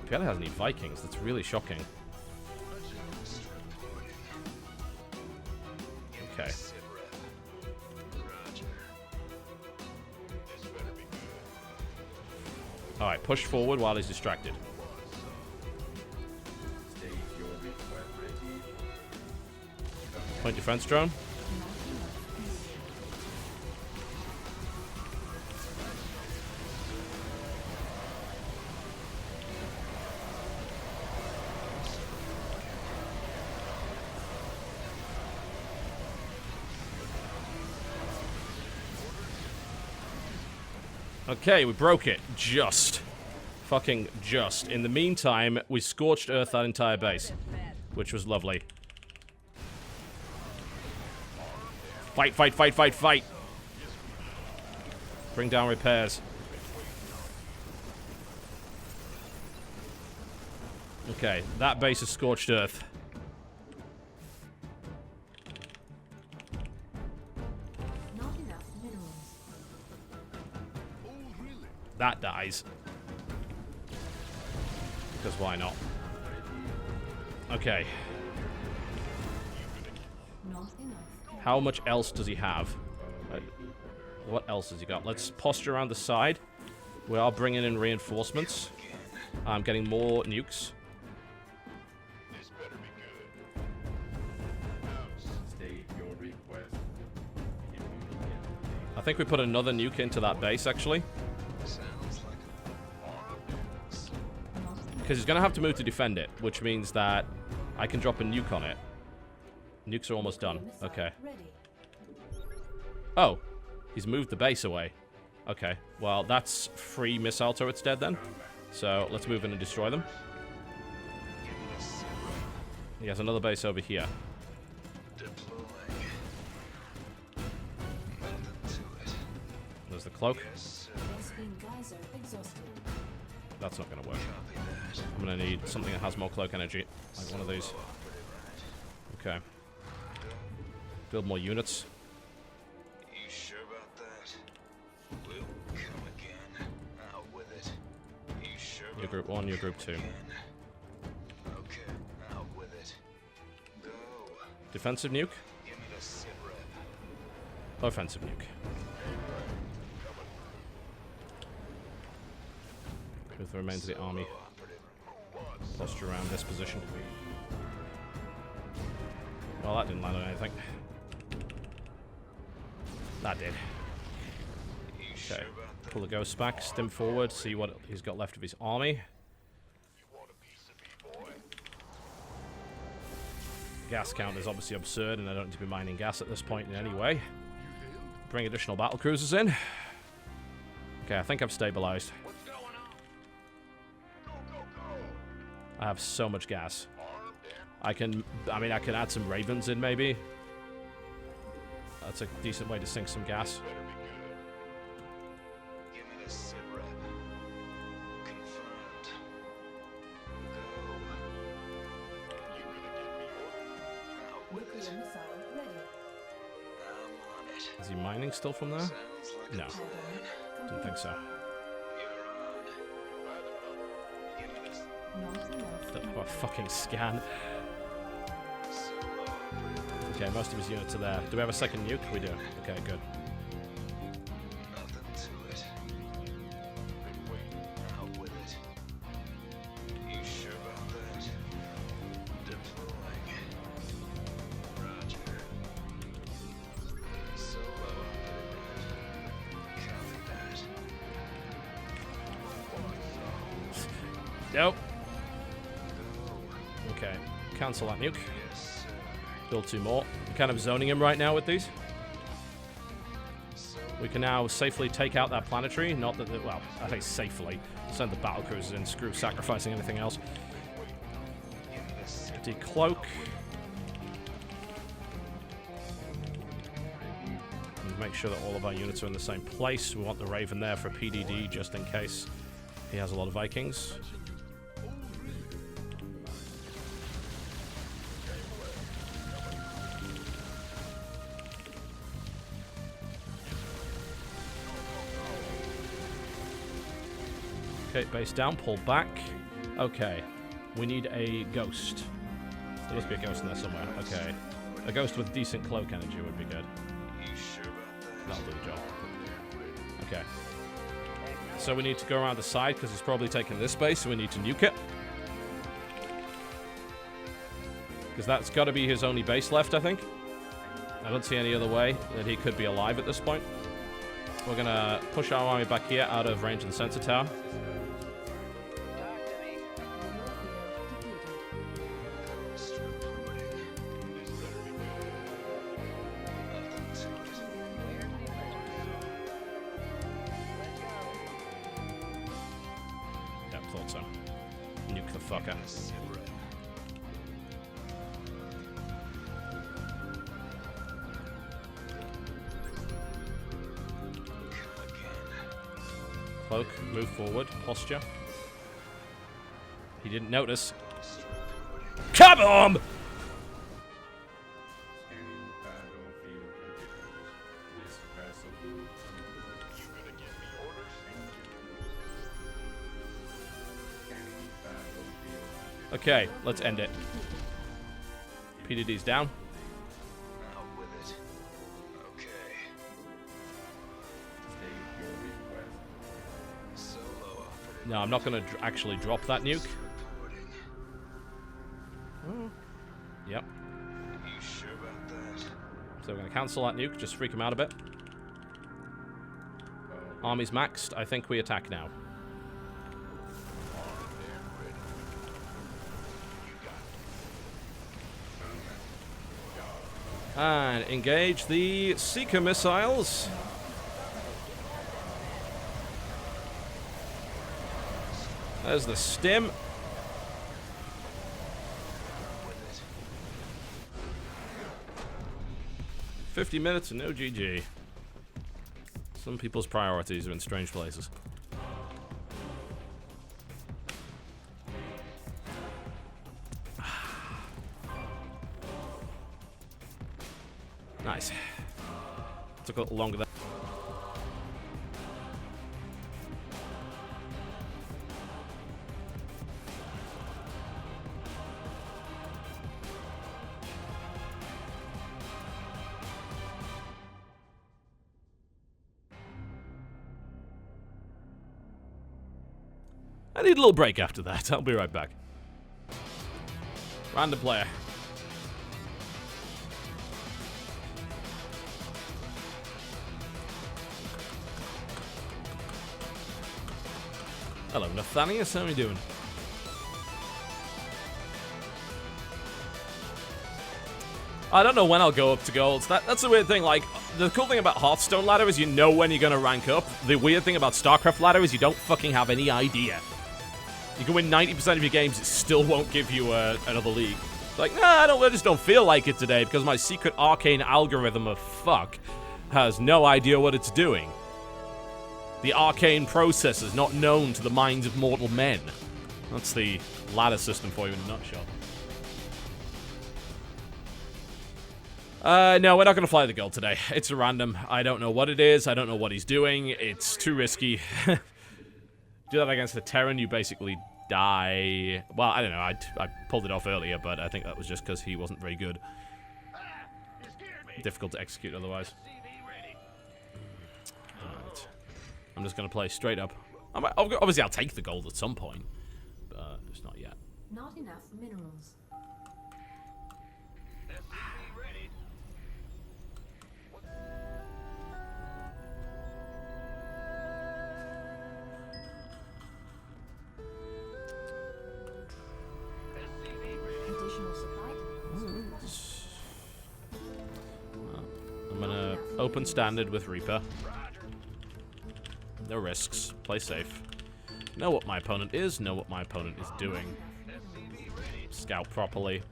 He barely has any Vikings. That's really shocking. Okay. Alright, push forward while he's distracted. Point defense drone. Okay, we broke it. Just. Fucking just. In the meantime, we scorched earth that entire base, which was lovely. Fight, fight, fight, fight, fight. Bring down repairs. Okay, that base is scorched earth. Not enough minerals. That dies. Because why not? Okay. Not enough. How much else does he have? What else has he got? Let's posture around the side. We are bringing in reinforcements. I'm getting more nukes. I think we put another nuke into that base, actually. Because he's going to have to move to defend it, which means that I can drop a nuke on it. Nukes are almost done. Okay. Oh, he's moved the base away. Okay, well, that's 3 missile turrets dead then. So let's move in and destroy them. He has another base over here. There's the cloak. That's not going to work. I'm going to need something that has more cloak energy. Like one of these. Okay. Build more units. You sure about that? We'll come again. Out with it. You sure You're group 1, you're group 2. again? Okay, out with it. Go. Defensive nuke? Give me the sit rep. Offensive nuke. With the remains of the army. Posture around this position. Well, that didn't land on anything. That did. Okay. Pull the ghost back, stim forward, see what he's got left of his army. Gas count is obviously absurd, and I don't need to be mining gas at this point in any way. Bring additional battlecruisers in. Okay, I think I've stabilized. I have so much gas. I mean, I can add some ravens in, maybe. That's a decent way to sink some gas. Give me the sit rep. Confirmed. Go. Nuclear missile ready. I'm on it. Is he mining still from there? Sounds like No. a plan. Didn't think so. You're on. Give me this Not enough. Don't have a fucking scan. solo. Okay, most of his units are there. Do we have a second nuke? We do. Okay, good. Nothing to it. Out with it. You sure about that? Deploying. Roger. Solo operator. Copy that. Nope. Go. Okay, cancel that nuke. Yes, sir. Build 2 more. I'm kind of zoning him right now with these. We can now safely take out that planetary. Not that, well, I say safely. Send the battlecruisers in. Screw sacrificing anything else. Decloak. And make sure that all of our units are in the same place. We want the Raven there for PDD just in case he has a lot of Vikings. Okay, base down, pull back. Okay, we need a ghost. There must be a ghost in there somewhere. Okay, a ghost with decent cloak energy would be good. You sure about that? That'll do the job. Okay. So we need to go around the side because he's probably taking this base, so we need to nuke it. Because that's got to be his only base left, I think. I don't see any other way that he could be alive at this point. We're going to push our army back here out of range of the sensor tower. Talk to me. Where's the emergency? Let's go. Yep, thought so. Nuke the fucker. Cloak, move forward, posture. He didn't notice. Kaboom! Okay, let's end it. PDD's down. Out with it. Okay. Solo operator. No, I'm not going to actually drop that nuke. Reporting. Yep. You sure about that? So we're going to cancel that nuke, just freak him out a bit. Army's maxed. I think we attack now. And engage the Seeker missiles. There's the stim. With it. 50 minutes and no GG. Some people's priorities are in strange places. Nice. Took a little longer than. I need a little break after that. I'll be right back. Random player. Hello, Nathanius. How are you doing? I don't know when I'll go up to golds. That's the weird thing. Like, the cool thing about Hearthstone ladder is you know when you're going to rank up. The weird thing about Starcraft ladder is you don't fucking have any idea. You can win 90% of your games, it still won't give you another league. Like, nah, I just don't feel like it today because my secret arcane algorithm of fuck has no idea what it's doing. The arcane process is not known to the minds of mortal men. That's the ladder system for you in a nutshell. No, we're not going to fly the gold today. It's a random. I don't know what it is. I don't know what he's doing. It's too risky. Do that against the Terran, you basically die. Well, I don't know. I pulled it off earlier, but I think that was just because he wasn't very good. Difficult to execute otherwise. Alright. I'm just going to play straight up. Obviously, I'll take the gold at some point, but just not yet. Not enough minerals. Additional supply depots. I'm gonna open standard with Reaper. No risks. Play safe. Know what my opponent is. Know what my opponent is doing. Scout properly.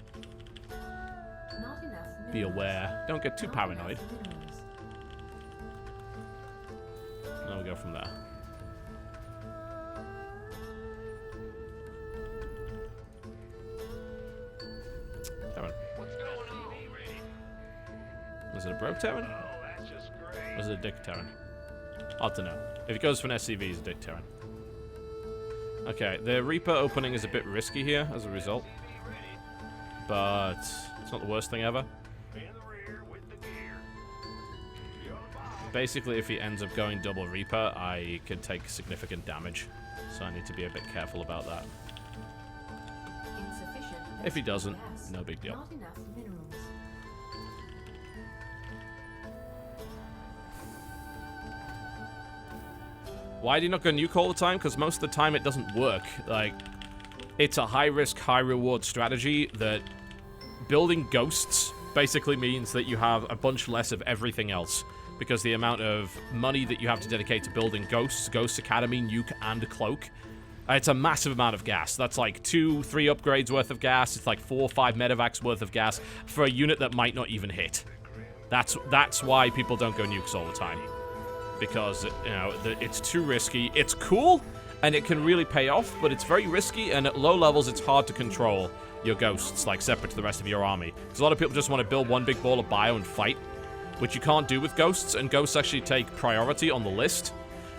Not enough Be minerals. aware. Don't get too Not paranoid. enough minerals. And we'll go from there. Terran. Was it a broke Terran? Or was it a dick Terran? Hard to know. If it goes for an SCV, it's a dick Terran. Okay, the Reaper opening is a bit risky here as a result. But it's not the worst thing ever. Basically, if he ends up going double Reaper, I could take significant damage. So I need to be a bit careful about that. Insufficient If he doesn't, gas. no big deal. Not enough minerals. Why do you not go nuke all the time? Because most of the time it doesn't work. Like, it's a high-risk, high-reward strategy that building ghosts basically means that you have a bunch less of everything else. Because the amount of money that you have to dedicate to building ghosts, Ghost Academy, nuke, and cloak, it's a massive amount of gas. That's like 2-3 upgrades worth of gas. It's like 4 or 5 medevacs worth of gas for a unit that might not even hit. That's why people don't go nukes all the time. Because, you know, it's too risky. It's cool, and it can really pay off, but it's very risky, and at low levels, it's hard to control your ghosts, like, separate to the rest of your army. Because a lot of people just want to build one big ball of bio and fight, which you can't do with ghosts, and ghosts actually take priority on the list,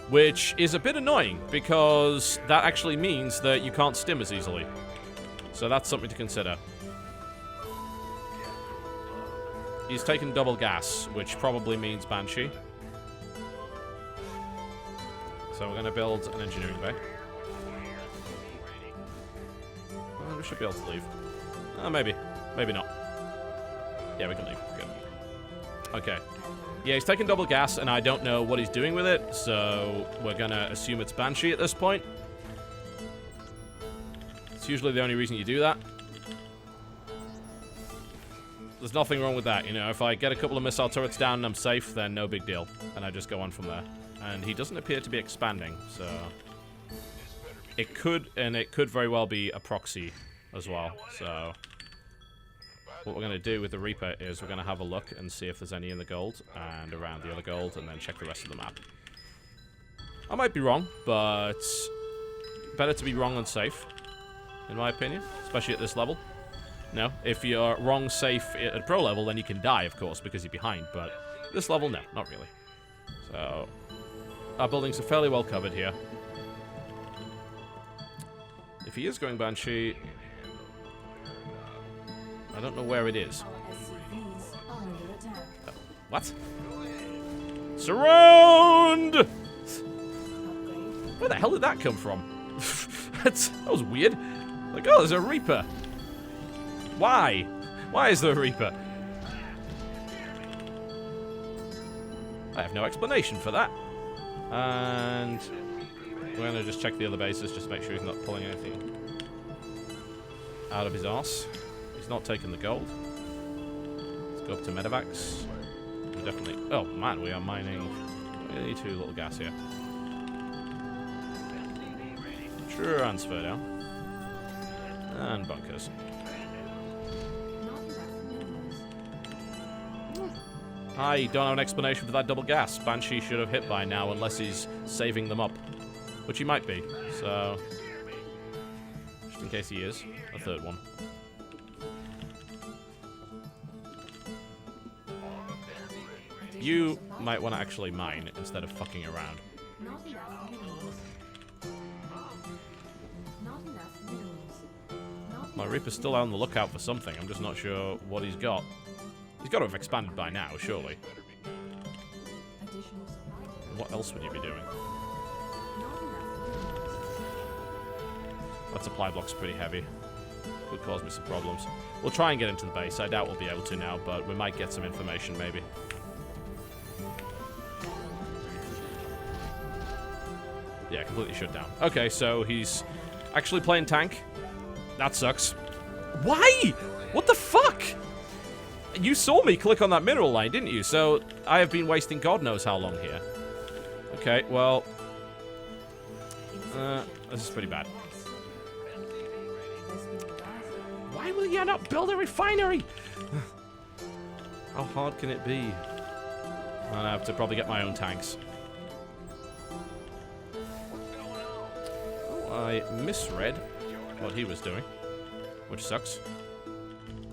which is a bit annoying, because that actually means that you can't stim as easily. So that's something to consider. He's taken double gas, which probably means Banshee. So we're going to build an engineering bay. Well, we should be able to leave. Maybe. Maybe not. Yeah, we can leave. Good. Okay. Yeah, he's taking double gas, and I don't know what he's doing with it, so we're going to assume it's Banshee at this point. It's usually the only reason you do that. There's nothing wrong with that, you know. If I get a couple of missile turrets down and I'm safe, then no big deal. And I just go on from there. And he doesn't appear to be expanding, so it could very well be a proxy as well. So what we're going to do with the Reaper is we're going to have a look and see if there's any in the gold and around the other gold, and then check the rest of the map. I might be wrong, but better to be wrong than safe, in my opinion, especially at this level. No, if you're wrong safe at pro level, then you can die, of course, because you're behind, but this level, no, not really. So our buildings are fairly well covered here. If he is going Banshee, I don't know where it is. Our SCVs are under attack. What? Surround! Upgrade. Where the hell did that come from? that was weird. Like, oh, there's a Reaper. Why? Why is there a Reaper? I have no explanation for that. And We're gonna just check the other bases, just to make sure he's not pulling anything out of his arse. He's not taking the gold. Let's go up to medevacs. We definitely... Oh, man, we are mining way too little gas here. Transfer down. And bunkers. I don't have an explanation for that double gas. Banshee should have hit by now, unless he's saving them up. Which he might be, so... Just in case he is. A third one. You might want to actually mine instead of fucking around. Not enough minerals. Not enough minerals. My Reaper's still out on the lookout for something. I'm just not sure what he's got. He's got to have expanded by now, surely. Additional supply depots. What else would you be doing? Not enough minerals. That supply block's pretty heavy. Could cause me some problems. We'll try and get into the base. I doubt we'll be able to now, but we might get some information, maybe. Yeah, completely shut down. Okay, so he's actually playing tank. That sucks. Why? What the fuck? You saw me click on that mineral line, didn't you? So I have been wasting God knows how long here. Okay, well... this is pretty bad. Why will you not build a refinery? How hard can it be? I have to probably get my own tanks. I misread what he was doing, which sucks.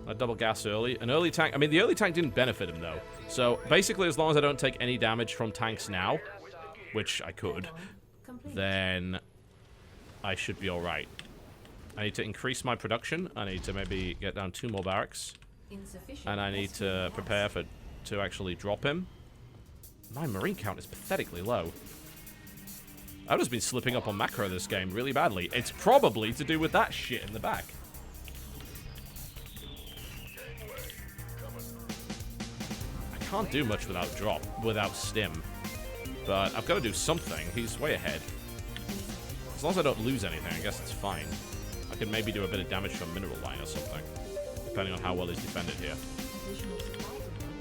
I double gas early. An early tank... I mean, the early tank didn't benefit him, though. So, basically, as long as I don't take any damage from tanks now, which I could, then I should be alright. I need to increase my production. I need to maybe get down 2 more barracks. And I need to prepare to actually drop him. My marine count is pathetically low. I've just been slipping up on macro this game really badly. It's probably to do with that shit in the back. I can't do much without stim. But I've got to do something. He's way ahead. As long as I don't lose anything, I guess it's fine. I can maybe do a bit of damage from mineral line or something. Depending on how well he's defended here. Additional supply depots.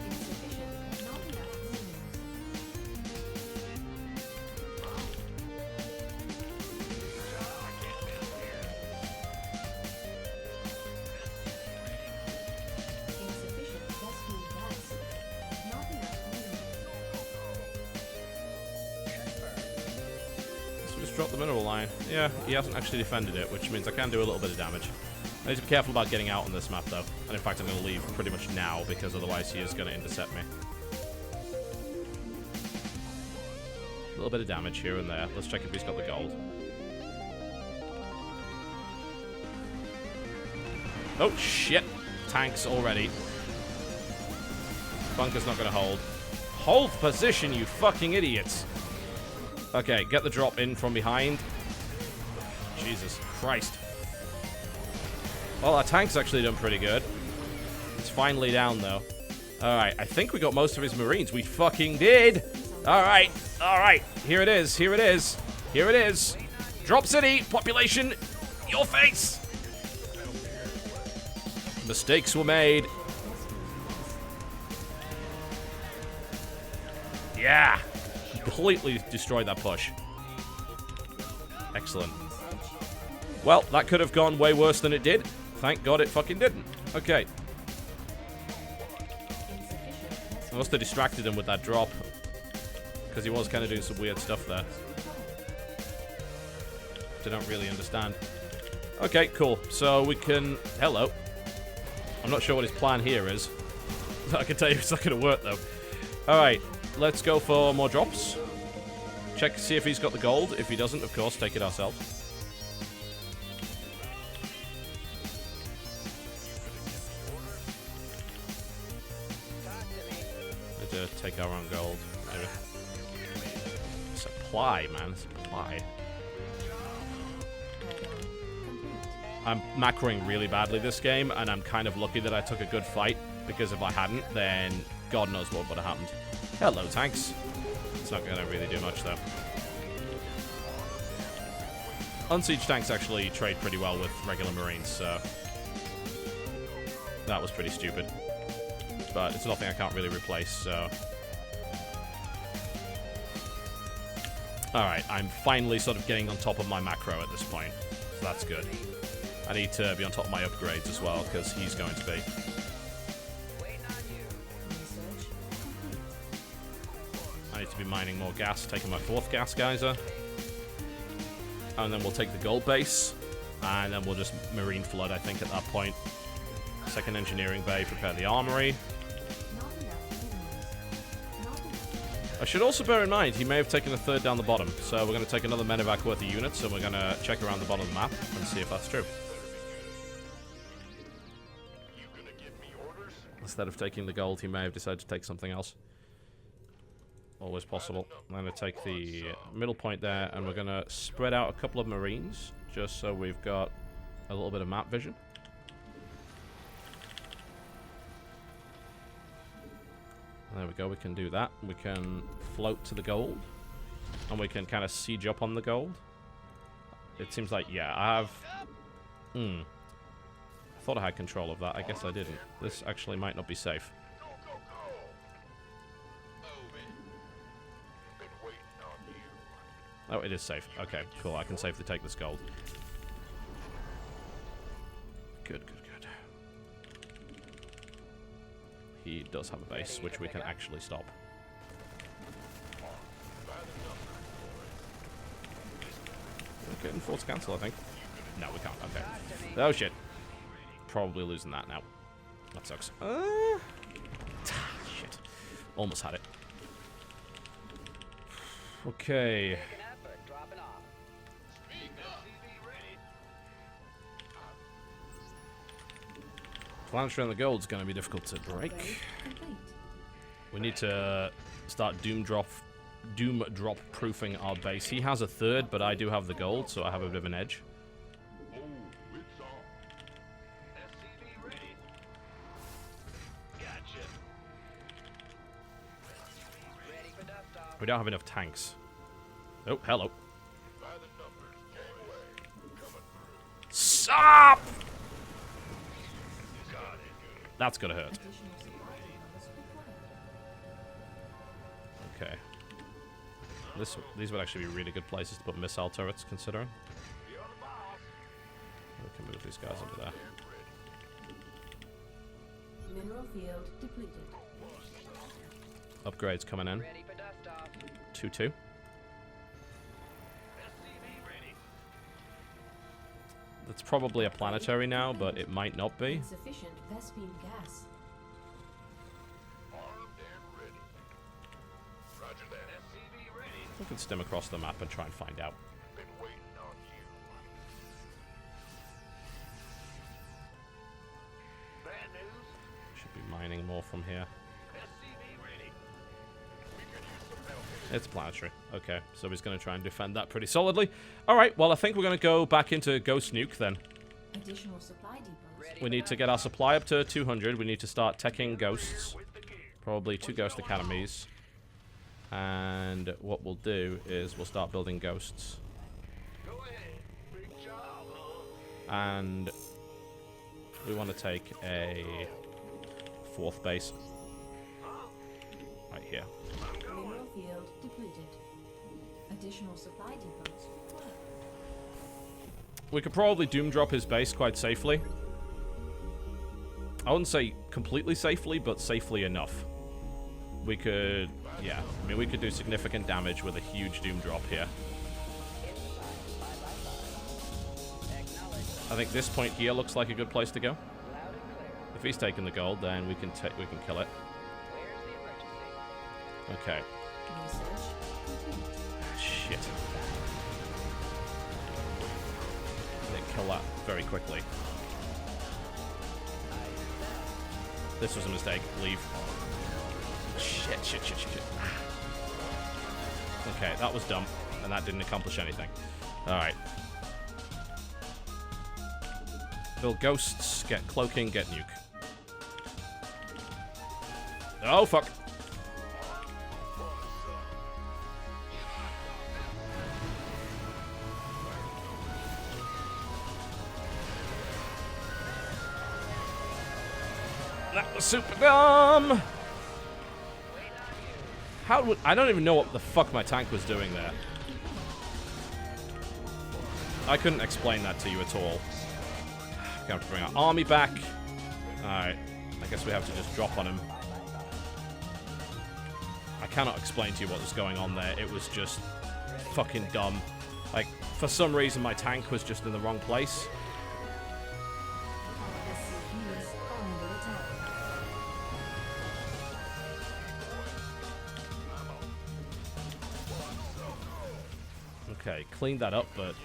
Insufficient, not enough minerals. Insufficient rescue gas. Not enough minerals. So just drop the mineral line. Yeah, he hasn't actually defended it, which means I can do a little bit of damage. I need to be careful about getting out on this map, though. And in fact, I'm going to leave pretty much now, because otherwise he is going to intercept me. A little bit of damage here and there. Let's check if he's got the gold. Oh, shit. Tanks already. Bunker's not going to hold. Hold position, you fucking idiots. Okay, get the drop in from behind. Jesus Christ. Well, our tank's actually done pretty good. It's finally down, though. Alright, I think we got most of his marines. We fucking did! Alright, alright. Here it is, here it is. Here it is. Drop city, population, your face! Mistakes were made. Yeah! Completely destroyed that push. Excellent. Well, that could have gone way worse than it did. Thank God it fucking didn't. Okay. I must have distracted him with that drop. Because he was kind of doing some weird stuff there. I don't really understand. Okay, cool. So we can... Hello. I'm not sure what his plan here is. I can tell you it's not going to work, though. Alright, let's go for more drops. Check, see if he's got the gold. If he doesn't, of course, take it ourselves. Need to take our own gold, maybe. Supply, man. Supply. I'm macroing really badly this game, and I'm kind of lucky that I took a good fight, because if I hadn't, then God knows what would have happened. Hello, tanks. It's not going to really do much, though. Unsiege tanks actually trade pretty well with regular Marines, so... That was pretty stupid. But it's nothing I can't really replace, so... Alright, I'm finally sort of getting on top of my macro at this point. So that's good. I need to be on top of my upgrades as well, because he's going to be. I need to be mining more gas, taking my 4th gas geyser. And then we'll take the gold base. And then we'll just marine flood, I think, at that point. 2nd engineering bay, prepare the armory. I should also bear in mind, he may have taken a 3rd down the bottom. So we're going to take another medevac worth of units, and we're going to check around the bottom of the map and see if that's true. Instead of taking the gold, he may have decided to take something else. Always possible. I'm going to take the middle point there, and we're going to spread out a couple of marines, just so we've got a little bit of map vision. There we go, we can do that. We can float to the gold. And we can kind of siege up on the gold. It seems like, yeah, I have... I thought I had control of that. I guess I didn't. This actually might not be safe. Oh, it is safe. Okay, cool. I can safely take this gold. Good, good, good. He does have a base, which we can actually stop. We're getting forced cancel, I think. No, we can't. Okay. Oh, shit. Probably losing that now. That sucks. Shit. Almost had it. Okay. Planetary on the gold's going to be difficult to break. We need to start doom drop proofing our base. He has a 3rd, but I do have the gold, so I have a bit of an edge. We don't have enough tanks. Oh, hello. Stop! That's gonna hurt. Okay. These would actually be really good places to put missile turrets, considering. We can move these guys over there. Mineral field depleted. Upgrades coming in. 2-2. That's probably a planetary now, but it might not be. Insufficient Vespine gas. We can stim across the map and try and find out. Should be mining more from here. It's planetary. Okay, so he's going to try and defend that pretty solidly. Alright, well, I think we're going to go back into Ghost Nuke then. Additional supply depots. We need to get our supply up to 200. We need to start teching ghosts. Probably 2 ghost academies. And what we'll do is we'll start building ghosts. And we want to take a 4th base. Right here. Mineral field depleted. Additional supply depots. We could probably doom drop his base quite safely. I wouldn't say completely safely, but safely enough. We could, yeah, I mean, we could do significant damage with a huge doom drop here. I think this point here looks like a good place to go. If he's taking the gold, then we can kill it. Okay. Shit. They kill that very quickly. This was a mistake. Leave. Shit. Okay, that was dumb, and that didn't accomplish anything. Alright. Build ghosts, get cloaking, get nuke. Oh, fuck. That was super dumb. How would... I don't even know what the fuck my tank was doing there. I couldn't explain that to you at all. We have to bring our army back. Alright. I guess we have to just drop on him. I cannot explain to you what was going on there. It was just fucking dumb. Like, for some reason, my tank was just in the wrong place. SCV is under attack. Okay, cleaned that up, but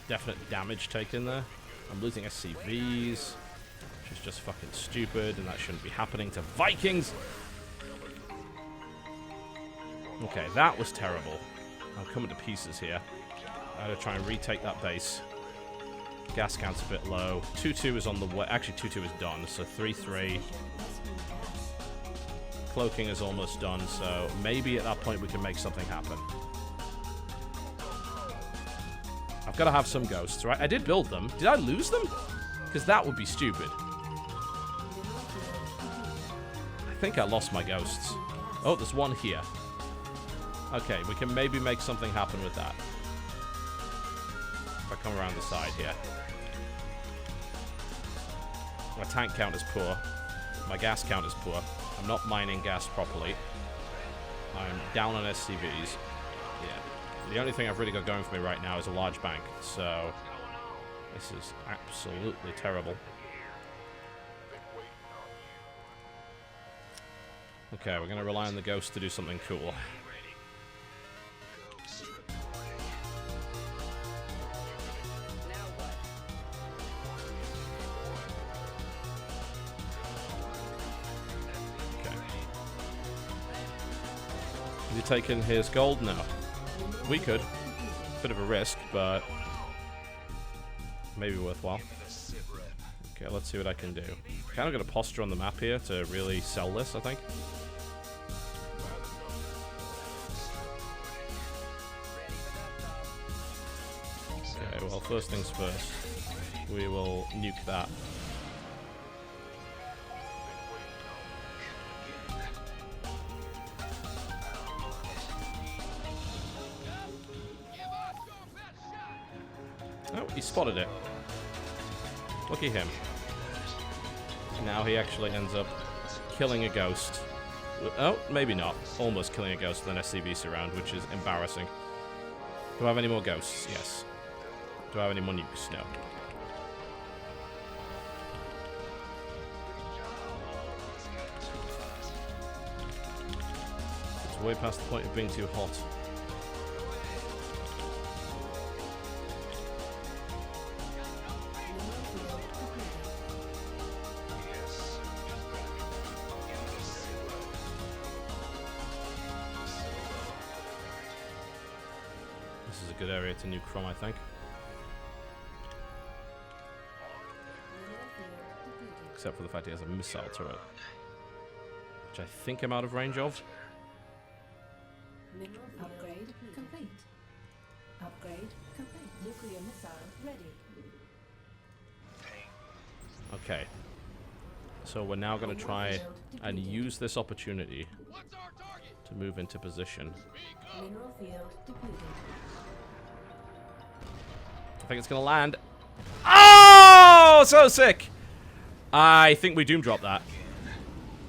definite damage taken there. I'm losing SCVs, which is just fucking stupid, and that shouldn't be happening to Vikings. Okay, that was terrible. I'm coming to pieces here. I gotta try and retake that base. Gas count's a bit low. 2-2 is on the way. Actually, 2-2 is done, so 3-3. Cloaking is almost done, so maybe at that point we can make something happen. I've got to have some ghosts, right? I did build them. Did I lose them? Because that would be stupid. I think I lost my ghosts. Oh, there's one here. Okay, we can maybe make something happen with that. If I come around the side here. My tank count is poor. My gas count is poor. I'm not mining gas properly. I'm down on SCVs. Yeah. The only thing I've really got going for me right now is a large bank. So, this is absolutely terrible. Okay, we're going to rely on the ghost to do something cool. Have you taken his gold? No. We could. Bit of a risk, but maybe worthwhile. Okay, let's see what I can do. Kind of got a posture on the map here to really sell this, I think. Okay, well, first things first. We will nuke that. Oh, he spotted it. Look at him. Now he actually ends up killing a ghost. Oh, maybe not. Almost killing a ghost with an SCV surround, which is embarrassing. Do I have any more ghosts? Yes. Do I have any more nukes? No. It's way past the point of being too hot. This is a good area to nuke from, I think. Except for the fact he has a missile turret, which I think I'm out of range of. Mineral upgrade complete. Upgrade complete. Nuclear missile ready. Okay. So we're now going to try and use this opportunity to move into position. Mineral field depleted. I think it's going to land. Oh, so sick! I think we doom drop that.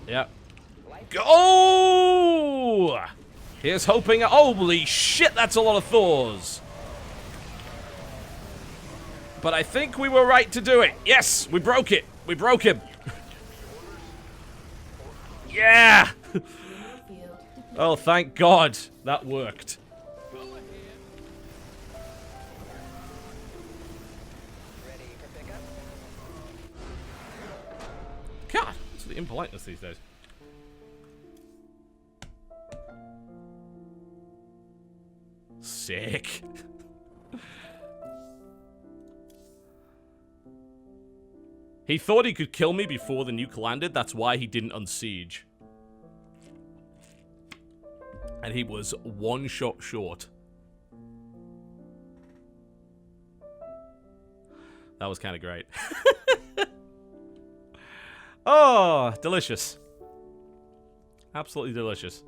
Yep. Go! Here's hoping. Holy shit, that's a lot of Thors. But I think we were right to do it. Yes, we broke it. We broke him. Yeah! Oh, thank God. That worked. God, what's the impoliteness these days? Sick. He thought he could kill me before the nuke landed. That's why he didn't unsiege. And he was one shot short. That was kind of great. Oh, delicious. Absolutely delicious.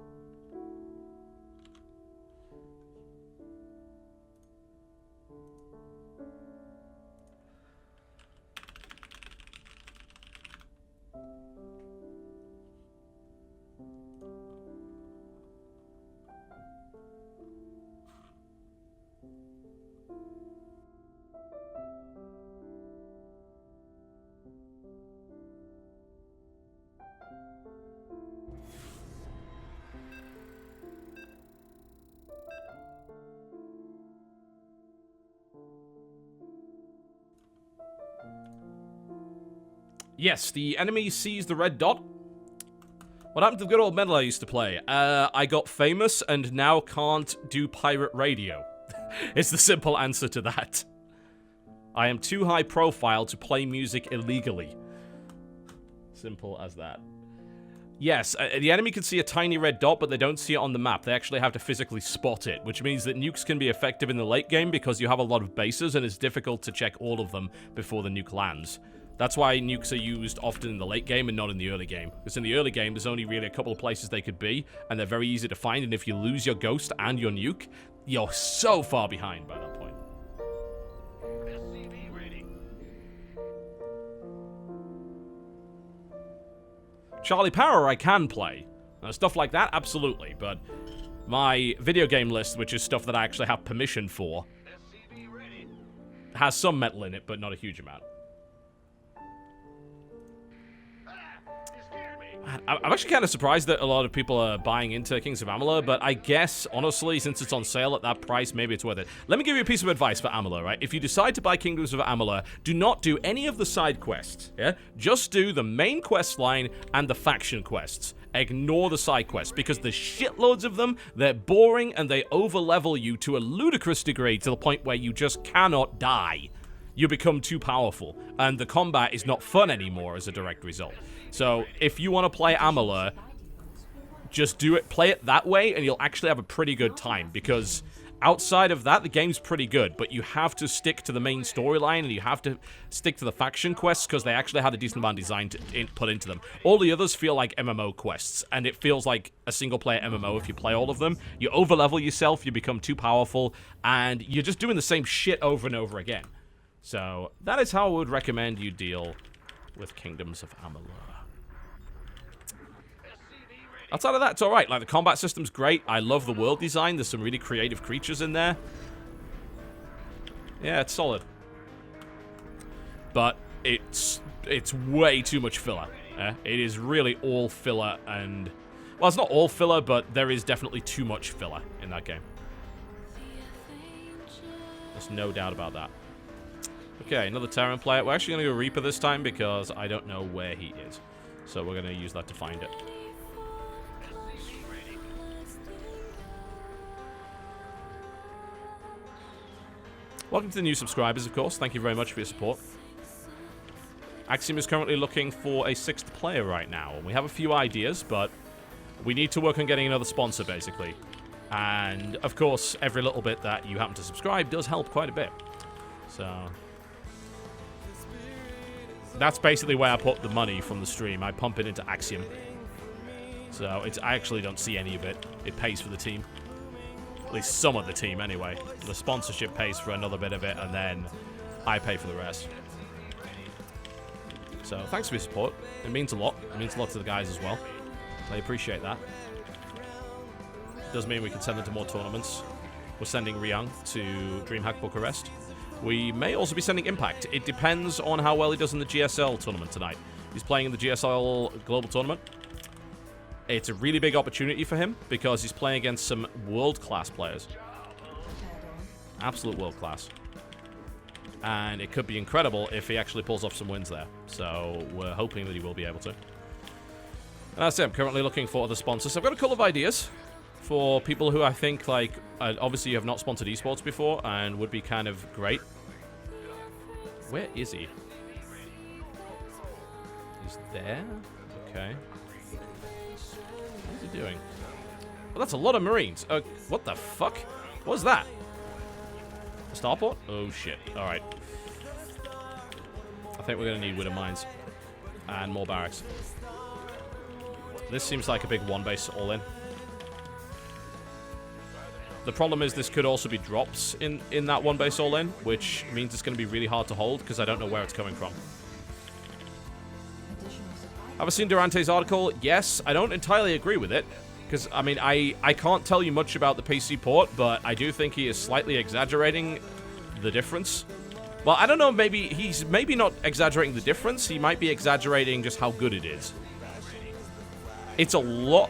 Yes, the enemy sees the red dot. What happened to the good old medal I used to play? I got famous and now can't do pirate radio. It's the simple answer to that. I am too high profile to play music illegally. Simple as that. Yes, the enemy can see a tiny red dot, but they don't see it on the map. They actually have to physically spot it, which means that nukes can be effective in the late game because you have a lot of bases and it's difficult to check all of them before the nuke lands. That's why nukes are used often in the late game and not in the early game. Because in the early game, there's only really a couple of places they could be, and they're very easy to find, and if you lose your ghost and your nuke, you're so far behind by that point. SCV ready. Charlie Power I can play. Stuff like that, absolutely, but my video game list, which is stuff that I actually have permission for, SCV ready. has some metal in it, but not a huge amount. You scared me. I'm actually kind of surprised that a lot of people are buying into Kings of Amalur, but I guess, honestly, since it's on sale at that price, maybe it's worth it. Let me give you a piece of advice for Amalur, right? If you decide to buy Kingdoms of Amalur, do not do any of the side quests, yeah? Just do the main quest line and the faction quests. Ignore the side quests, because there's shitloads of them, they're boring, and they overlevel you to a ludicrous degree to the point where you just cannot die. You become too powerful, and the combat is not fun anymore as a direct result. So, if you want to play Amalur, just do it, play it that way, and you'll actually have a pretty good time, because outside of that, the game's pretty good, but you have to stick to the main storyline, and you have to stick to the faction quests, because they actually had a decent amount of design to put into them. All the others feel like MMO quests, and it feels like a single-player MMO if you play all of them. You overlevel yourself, you become too powerful, and you're just doing the same shit over and over again. So, that is how I would recommend you deal with Kingdoms of Amalur. Outside of that, it's alright. Like, the combat system's great. I love the world design. There's some really creative creatures in there. Yeah, it's solid. But it's way too much filler. It is really all filler and... Well, it's not all filler, but there is definitely too much filler in that game. There's no doubt about that. Okay, another Terran player. We're actually going to go Reaper this time because I don't know where he is. So we're going to use that to find it. Welcome to the new subscribers, of course. Thank you very much for your support. Axiom is currently looking for a 6th player right now. We have a few ideas, but we need to work on getting another sponsor, basically. And, of course, every little bit that you happen to subscribe does help quite a bit. So... that's basically where I put the money from the stream. I pump it into Axiom. So I actually don't see any of it. It pays for the team. At least some of the team, anyway. The sponsorship pays for another bit of it, and then I pay for the rest. So thanks for your support. It means a lot. It means a lot to the guys as well. I appreciate that. It does mean we can send them to more tournaments. We're sending Ryung to DreamHack Bucharest. We may also be sending Impact. It depends on how well he does in the GSL tournament tonight. He's playing in the GSL Global Tournament. It's a really big opportunity for him because he's playing against some world-class players. Absolute world-class. And it could be incredible if he actually pulls off some wins there. So we're hoping that he will be able to. And that's it. I'm currently looking for other sponsors. I've got a couple of ideas for people who I think, like, obviously you have not sponsored esports before and would be kind of great. Where is he? He's there? Okay. What is he doing? Well, that's a lot of Marines. What the fuck? What was that? A starport? Oh, shit. Alright. I think we're going to need widow mines. And more barracks. This seems like a big one base all in. The problem is this could also be drops in that one base all in, which means it's going to be really hard to hold because I don't know where it's coming from. Have I seen Durante's article? Yes. I don't entirely agree with it. Because, I mean, I can't tell you much about the PC port, but I do think he is slightly exaggerating the difference. Well, I don't know, maybe he's not exaggerating the difference. He might be exaggerating just how good it is. It's a lot...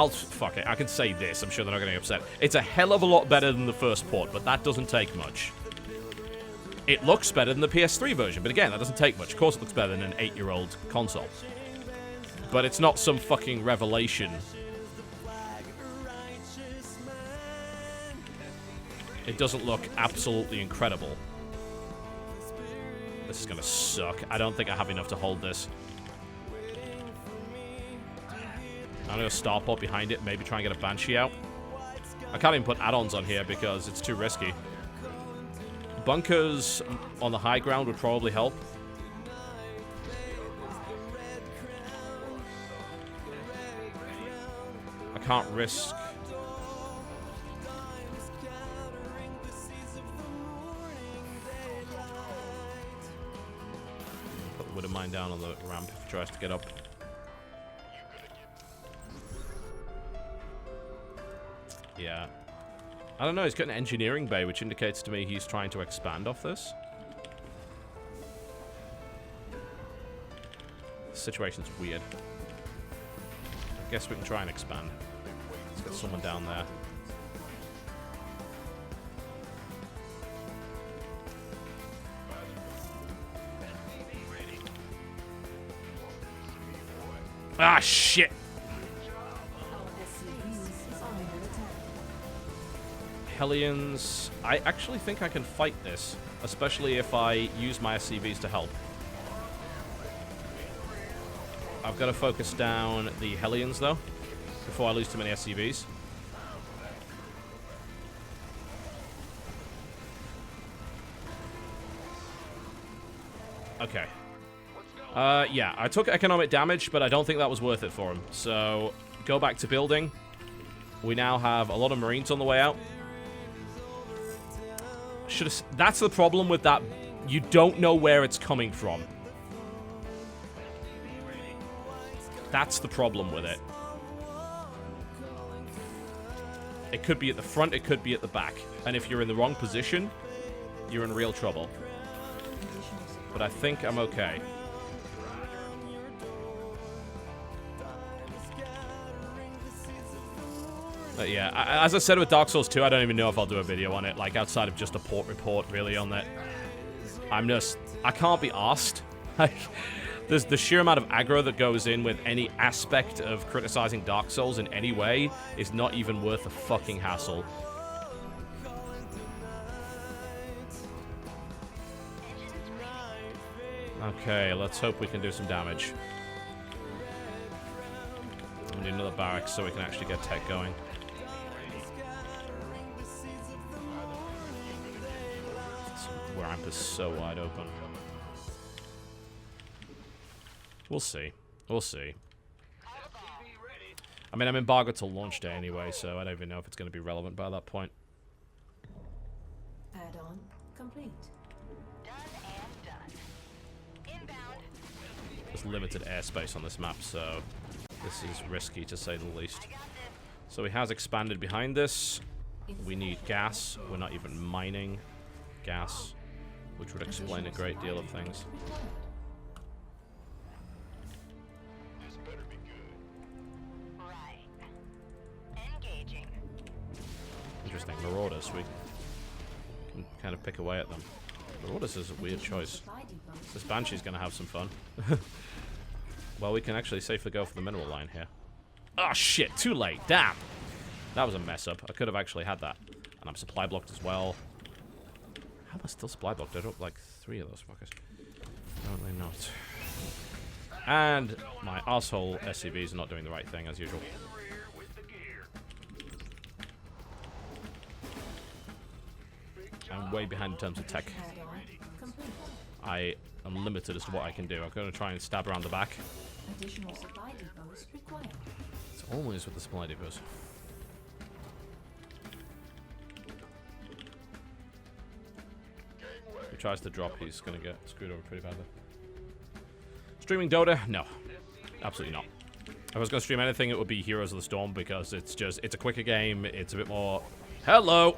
fuck it, I can say this. I'm sure they're not going to get upset. It's a hell of a lot better than the first port, but that doesn't take much. It looks better than the PS3 version, but again, that doesn't take much. Of course it looks better than an 8-year-old console. But it's not some fucking revelation. It doesn't look absolutely incredible. This is gonna suck. I don't think I have enough to hold this. I'm gonna go starport behind it, maybe try and get a Banshee out. I can't even put add-ons on here because it's too risky. Bunkers on the high ground would probably help. I can't risk... Put widow mine down on the ramp if he tries to get up. Yeah. I don't know, he's got an engineering bay, which indicates to me he's trying to expand off this. The situation's weird. I guess we can try and expand. Let's get someone down there. Ah, shit! Hellions. I actually think I can fight this, especially if I use my SCVs to help. I've got to focus down the Hellions, though, before I lose too many SCVs. Okay. Yeah, I took economic damage, but I don't think that was worth it for him. So, go back to building. We now have a lot of Marines on the way out. That's the problem with that. You don't know where it's coming from. That's the problem with it. It could be at the front, it could be at the back. And if you're in the wrong position, you're in real trouble. But I think I'm okay. Yeah, as I said with Dark Souls 2, I don't even know if I'll do a video on it, like, outside of just a port report, really, on that. I can't be arsed. Like, there's the sheer amount of aggro that goes in with any aspect of criticizing Dark Souls in any way is not even worth the fucking hassle. Okay, let's hope we can do some damage. We need another barracks so we can actually get tech going. This ramp is so wide open. We'll see. We'll see. I mean, I'm embargoed till launch day anyway, so I don't even know if it's going to be relevant by that point. Add-on complete. Done and done. Inbound. There's limited airspace on this map, so this is risky to say the least. So he has expanded behind this. We need gas. We're not even mining gas, which would explain a great deal of things. Interesting. Marauders. We can kind of pick away at them. Marauders is a weird choice. This Banshee's going to have some fun. Well, we can actually safely go for the mineral line here. Oh, shit. Too late. Damn. That was a mess up. I could have actually had that. And I'm supply blocked as well. How am I still supply blocked? I dropped like 3 of those fuckers. Apparently not. And my asshole SCVs are not doing the right thing as usual. I'm way behind in terms of tech. Add-on complete. I am limited as to what I can do. I'm going to try and stab around the back. Additional supply depots required. It's always with the supply depots. If he tries to drop, he's going to get screwed over pretty badly. Streaming Dota? No. Absolutely not. If I was going to stream anything, it would be Heroes of the Storm, because it's a quicker game, it's a bit more... Hello!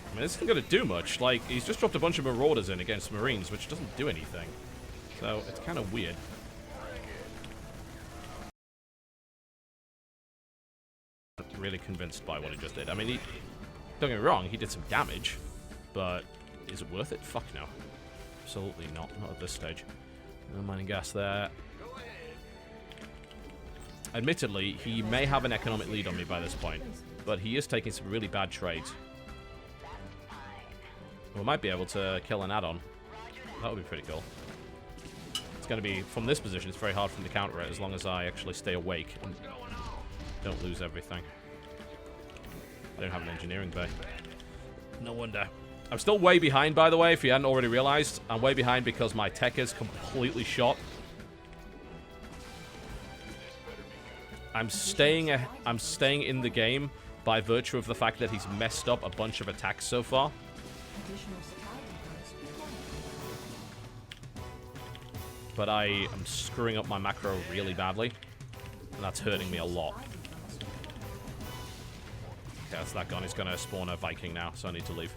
I mean, this isn't going to do much. Like, he's just dropped a bunch of Marauders in against Marines, which doesn't do anything. So, it's kind of weird. I'm really convinced by what he just did. I mean, don't get me wrong, he did some damage, but is it worth it? Fuck no. Absolutely not. Not at this stage. No mining gas there. Admittedly, he may have an economic lead on me by this point, but he is taking some really bad trades. We might be able to kill an add-on. That would be pretty cool. It's going to be, from this position, it's very hard for him to counter it as long as I actually stay awake and don't lose everything. I don't have an engineering bay. No wonder. I'm still way behind, by the way, if you hadn't already realized. I'm way behind because my tech is completely shot. I'm staying in the game by virtue of the fact that he's messed up a bunch of attacks so far. Additional supply depots required. But I am screwing up my macro really badly. And that's hurting me a lot. Supply depots required. Okay, that's that gone. He's going to spawn a Viking now, so I need to leave.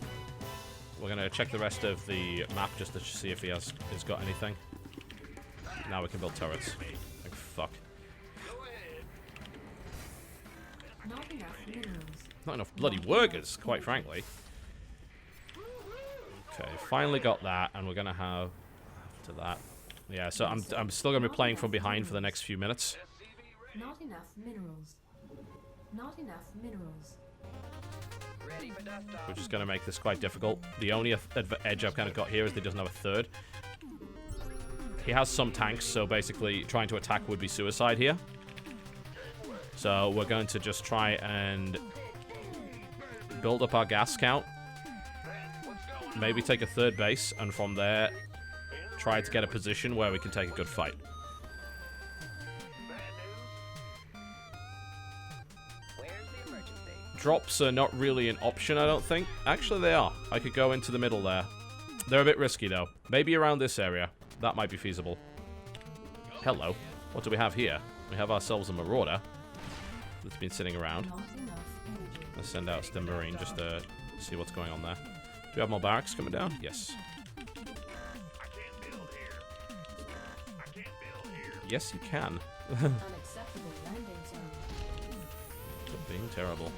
We're going to check the rest of the map just to see if he's got anything. Now we can build turrets. Like, fuck. Not enough minerals. Not enough bloody workers, quite frankly. Okay, finally got that, and we're going to have... After that... Yeah, so I'm still going to be playing from behind for the next few minutes. Not enough minerals. Not enough minerals. Which is going to make this quite difficult. The only edge I've kind of got here is that he doesn't have a third. He has some tanks, so basically trying to attack would be suicide here. So we're going to just try and build up our gas count. Maybe take a third base, and from there try to get a position where we can take a good fight. Drops are not really an option, I don't think. Actually, they are. I could go into the middle there. They're a bit risky, though. Maybe around this area. That might be feasible. Hello. What do we have here? We have ourselves a Marauder that's been sitting around. Not enough energy. Let's send out Stim Marine just to see what's going on there. Do we have more barracks coming down? Yes. Yes, you can. Unacceptable landing zone. You're being terrible.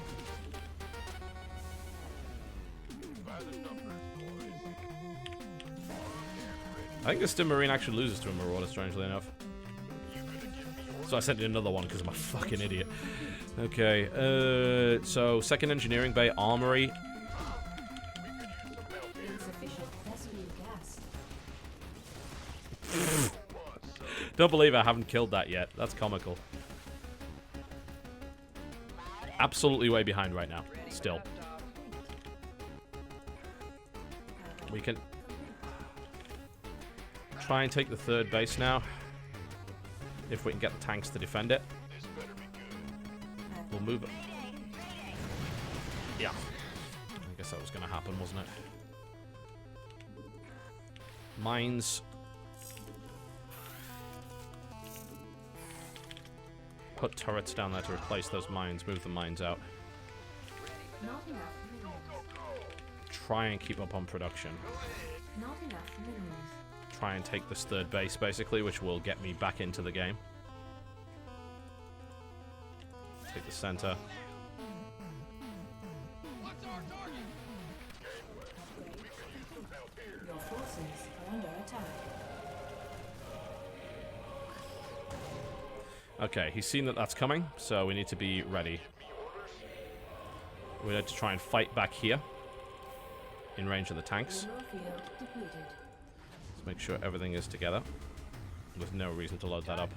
I think the Stim Marine actually loses to a Marauder, strangely enough. So I sent in another one because I'm a fucking idiot. Okay, so second engineering bay, armory. Insufficient rescue gas. Don't believe I haven't killed that yet. That's comical. Absolutely way behind right now. Still. We can try and take the third base now. If we can get the tanks to defend it. We'll move it. Yeah. I guess that was going to happen, wasn't it? Mines. Put turrets down there to replace those mines. Move the mines out. Not enough minerals. Try and keep up on production. Not enough minerals. Try and take this third base, basically, which will get me back into the game. Take the center. Your forces are under attack. Okay, he's seen that that's coming, so we need to be ready. We need to try and fight back here. In range of the tanks. Mineral field depleted. Let's make sure everything is together. There's no reason to load that up.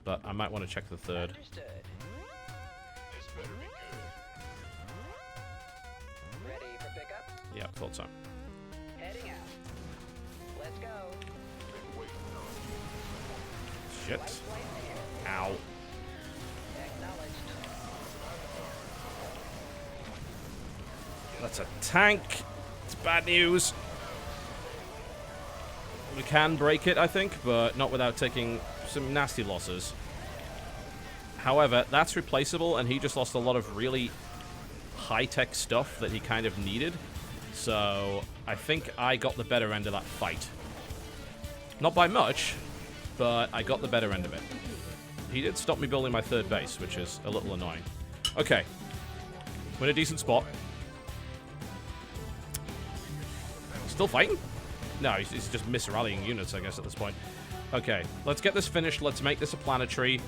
But I might want to check the third. Yeah, thought so. Heading out. Let's go. Shit. Ow. Acknowledged. That's a tank. It's bad news. We can break it, I think, but not without taking some nasty losses. However, that's replaceable, and he just lost a lot of really high-tech stuff that he kind of needed. So I think I got the better end of that fight. Not by much, but I got the better end of it. He did stop me building my third base, which is a little annoying. Okay. We're in a decent spot. Still fighting? No, he's just misrallying units, I guess, at this point. Okay, let's get this finished. Let's make this a planetary.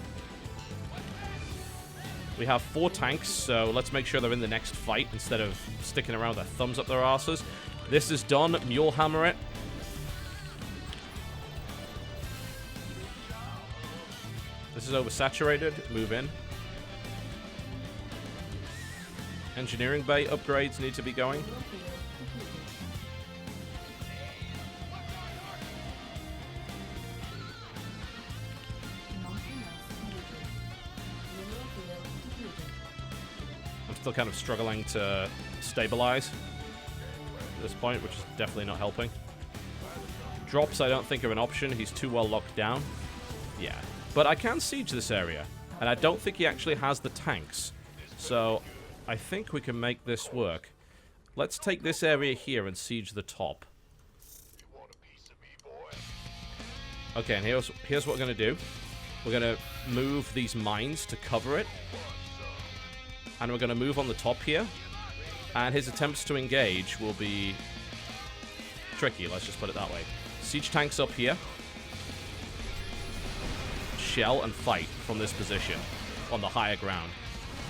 We have 4 tanks, so let's make sure they're in the next fight instead of sticking around with their thumbs up their asses. This is done. Mulehammer it. This is oversaturated. Move in. Engineering bay upgrades need to be going. I'm still kind of struggling to stabilize at this point, which is definitely not helping. Drops I don't think are an option. He's too well locked down. Yeah. But I can siege this area, and I don't think he actually has the tanks. So I think we can make this work. Let's take this area here and siege the top. Okay, and here's what we're going to do. We're going to move these mines to cover it. And we're going to move on the top here. And his attempts to engage will be tricky, let's just put it that way. Siege tanks up here. Shell and fight from this position on the higher ground.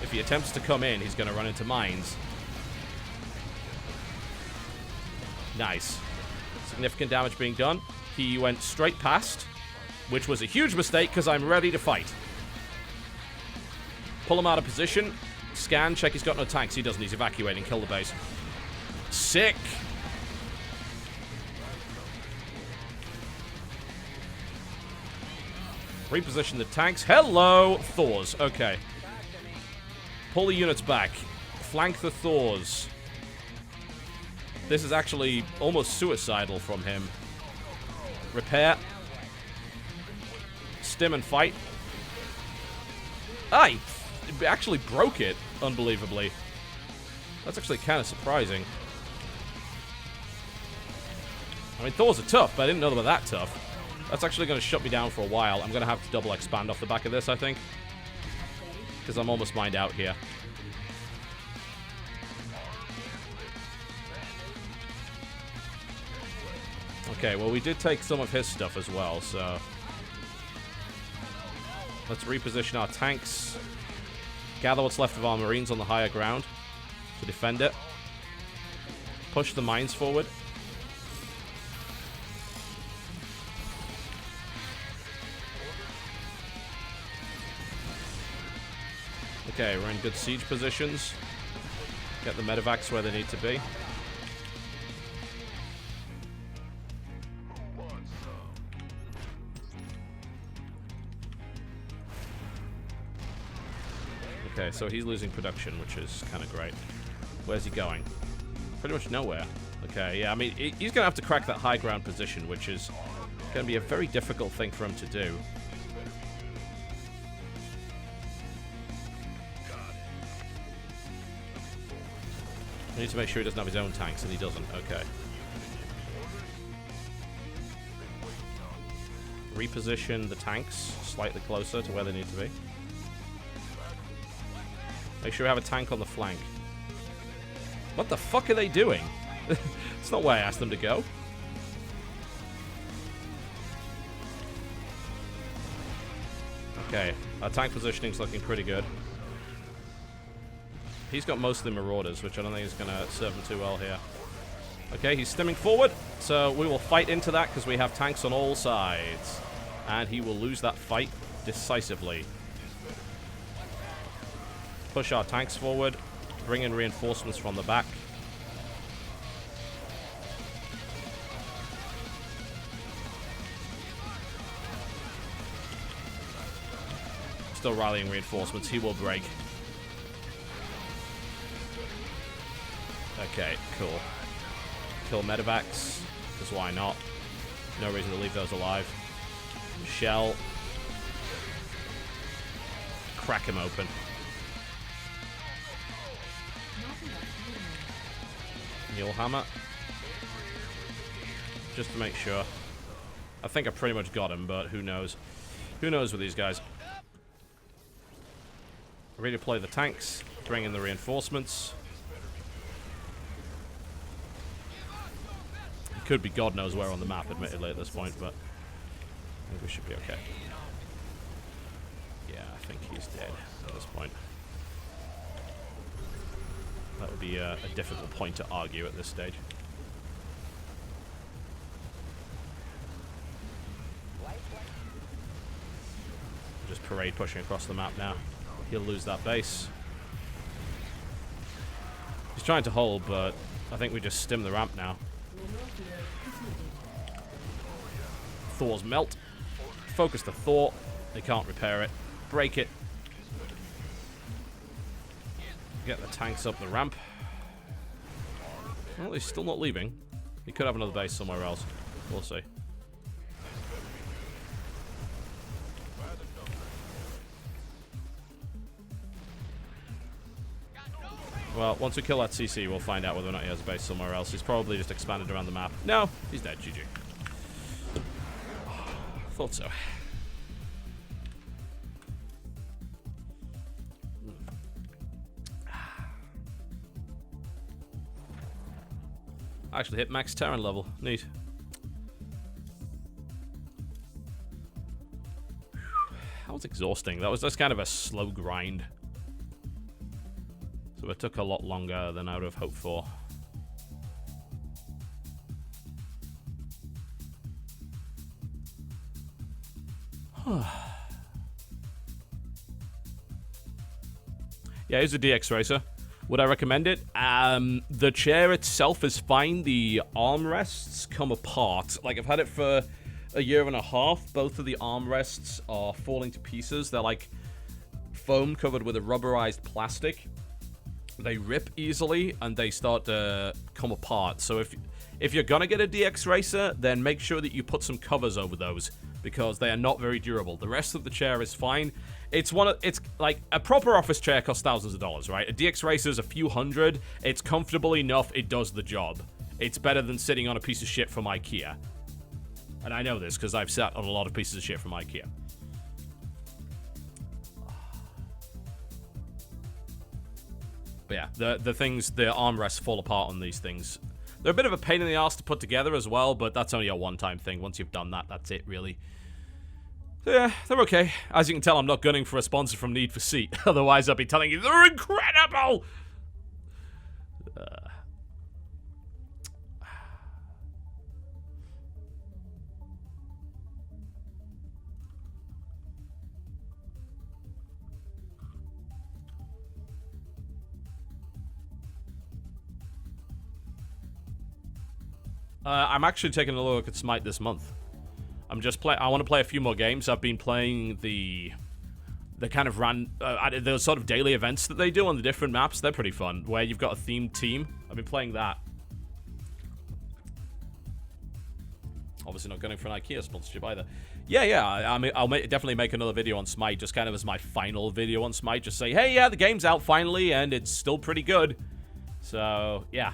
If he attempts to come in, he's going to run into mines. Nice. Significant damage being done. He went straight past, which was a huge mistake because I'm ready to fight. Pull him out of position. Scan, check he's got no tanks. He doesn't. He's evacuating. Kill the base. Sick. Reposition the tanks. Hello, Thors. Okay. Pull the units back. Flank the Thors. This is actually almost suicidal from him. Repair. Stim and fight. Ah, he actually broke it, unbelievably. That's actually kind of surprising. I mean, Thors are tough, but I didn't know they were that tough. That's actually going to shut me down for a while. I'm going to have to double expand off the back of this, I think. Because I'm almost mined out here. Okay, well, we did take some of his stuff as well, so... Let's reposition our tanks. Gather what's left of our Marines on the higher ground to defend it. Push the mines forward. Okay, we're in good siege positions. Get the medevacs where they need to be. Okay, so he's losing production, which is kind of great. Where's he going? Pretty much nowhere. Okay, yeah, I mean, he's going to have to crack that high ground position, which is going to be a very difficult thing for him to do. I need to make sure he doesn't have his own tanks, and he doesn't. Okay. Reposition the tanks slightly closer to where they need to be. Make sure we have a tank on the flank. What the fuck are they doing? It's not where I asked them to go. Okay, our tank positioning's looking pretty good. He's got mostly marauders, which I don't think is going to serve him too well here. Okay, he's stimming forward, so we will fight into that because we have tanks on all sides. And he will lose that fight decisively. Push our tanks forward, bring in reinforcements from the back. still rallying reinforcements. He will break. Okay, cool. Kill medevacs, because why not? No reason to leave those alive. Shell. Crack him open. Mulehammer. Just to make sure. I think I pretty much got him, but who knows? Who knows with these guys? Redeploy the tanks. Bring in the reinforcements. It could be God knows where on the map, admittedly, at this point, but I think we should be okay. Yeah, I think he's dead at this point. That would be a difficult point to argue at this stage. Just parade pushing across the map now. He'll lose that base. He's trying to hold, but I think we just stim the ramp now. Thor's melt. Focus the Thor. They can't repair it. Break it. Get the tanks up the ramp. Well, he's still not leaving. He could have another base somewhere else. We'll see. Well, once we kill that CC, we'll find out whether or not he has a base somewhere else. He's probably just expanded around the map. No, he's dead. GG. Thought so. I actually hit max Terran level. Neat. That was exhausting. That was just kind of a slow grind. So it took a lot longer than I would have hoped for. Yeah, here's a DX Racer. Would I recommend it? The chair itself is fine. The armrests come apart. Like, I've had it for a year and a half. Both of the armrests are falling to pieces. They're like foam covered with a rubberized plastic. They rip easily and they start to come apart. So if you're gonna get a DX Racer, then make sure that you put some covers over those, because they are not very durable. The rest of the chair is fine. It's like a proper office chair costs thousands of dollars, right? A DX Racer is a few hundred. It's comfortable enough. It does the job. It's better than sitting on a piece of shit from IKEA. And I know this because I've sat on a lot of pieces of shit from IKEA. But yeah, the armrests fall apart on these things. They're a bit of a pain in the ass to put together as well, but that's only a one-time thing. Once you've done that, that's it, really. So yeah, they're okay. As you can tell, I'm not gunning for a sponsor from Need for Seat. Otherwise, I'll be telling you they're incredible! I'm actually taking a look at Smite this month. I want to play a few more games. I've been playing the kind of the sort of daily events that they do on the different maps. They're pretty fun, where you've got a themed team. I've been playing that. Obviously not going for an IKEA sponsorship either. Yeah. I mean, I'll definitely make another video on Smite, just kind of as my final video on Smite. Just say, hey, yeah, the game's out finally, and it's still pretty good. So, yeah.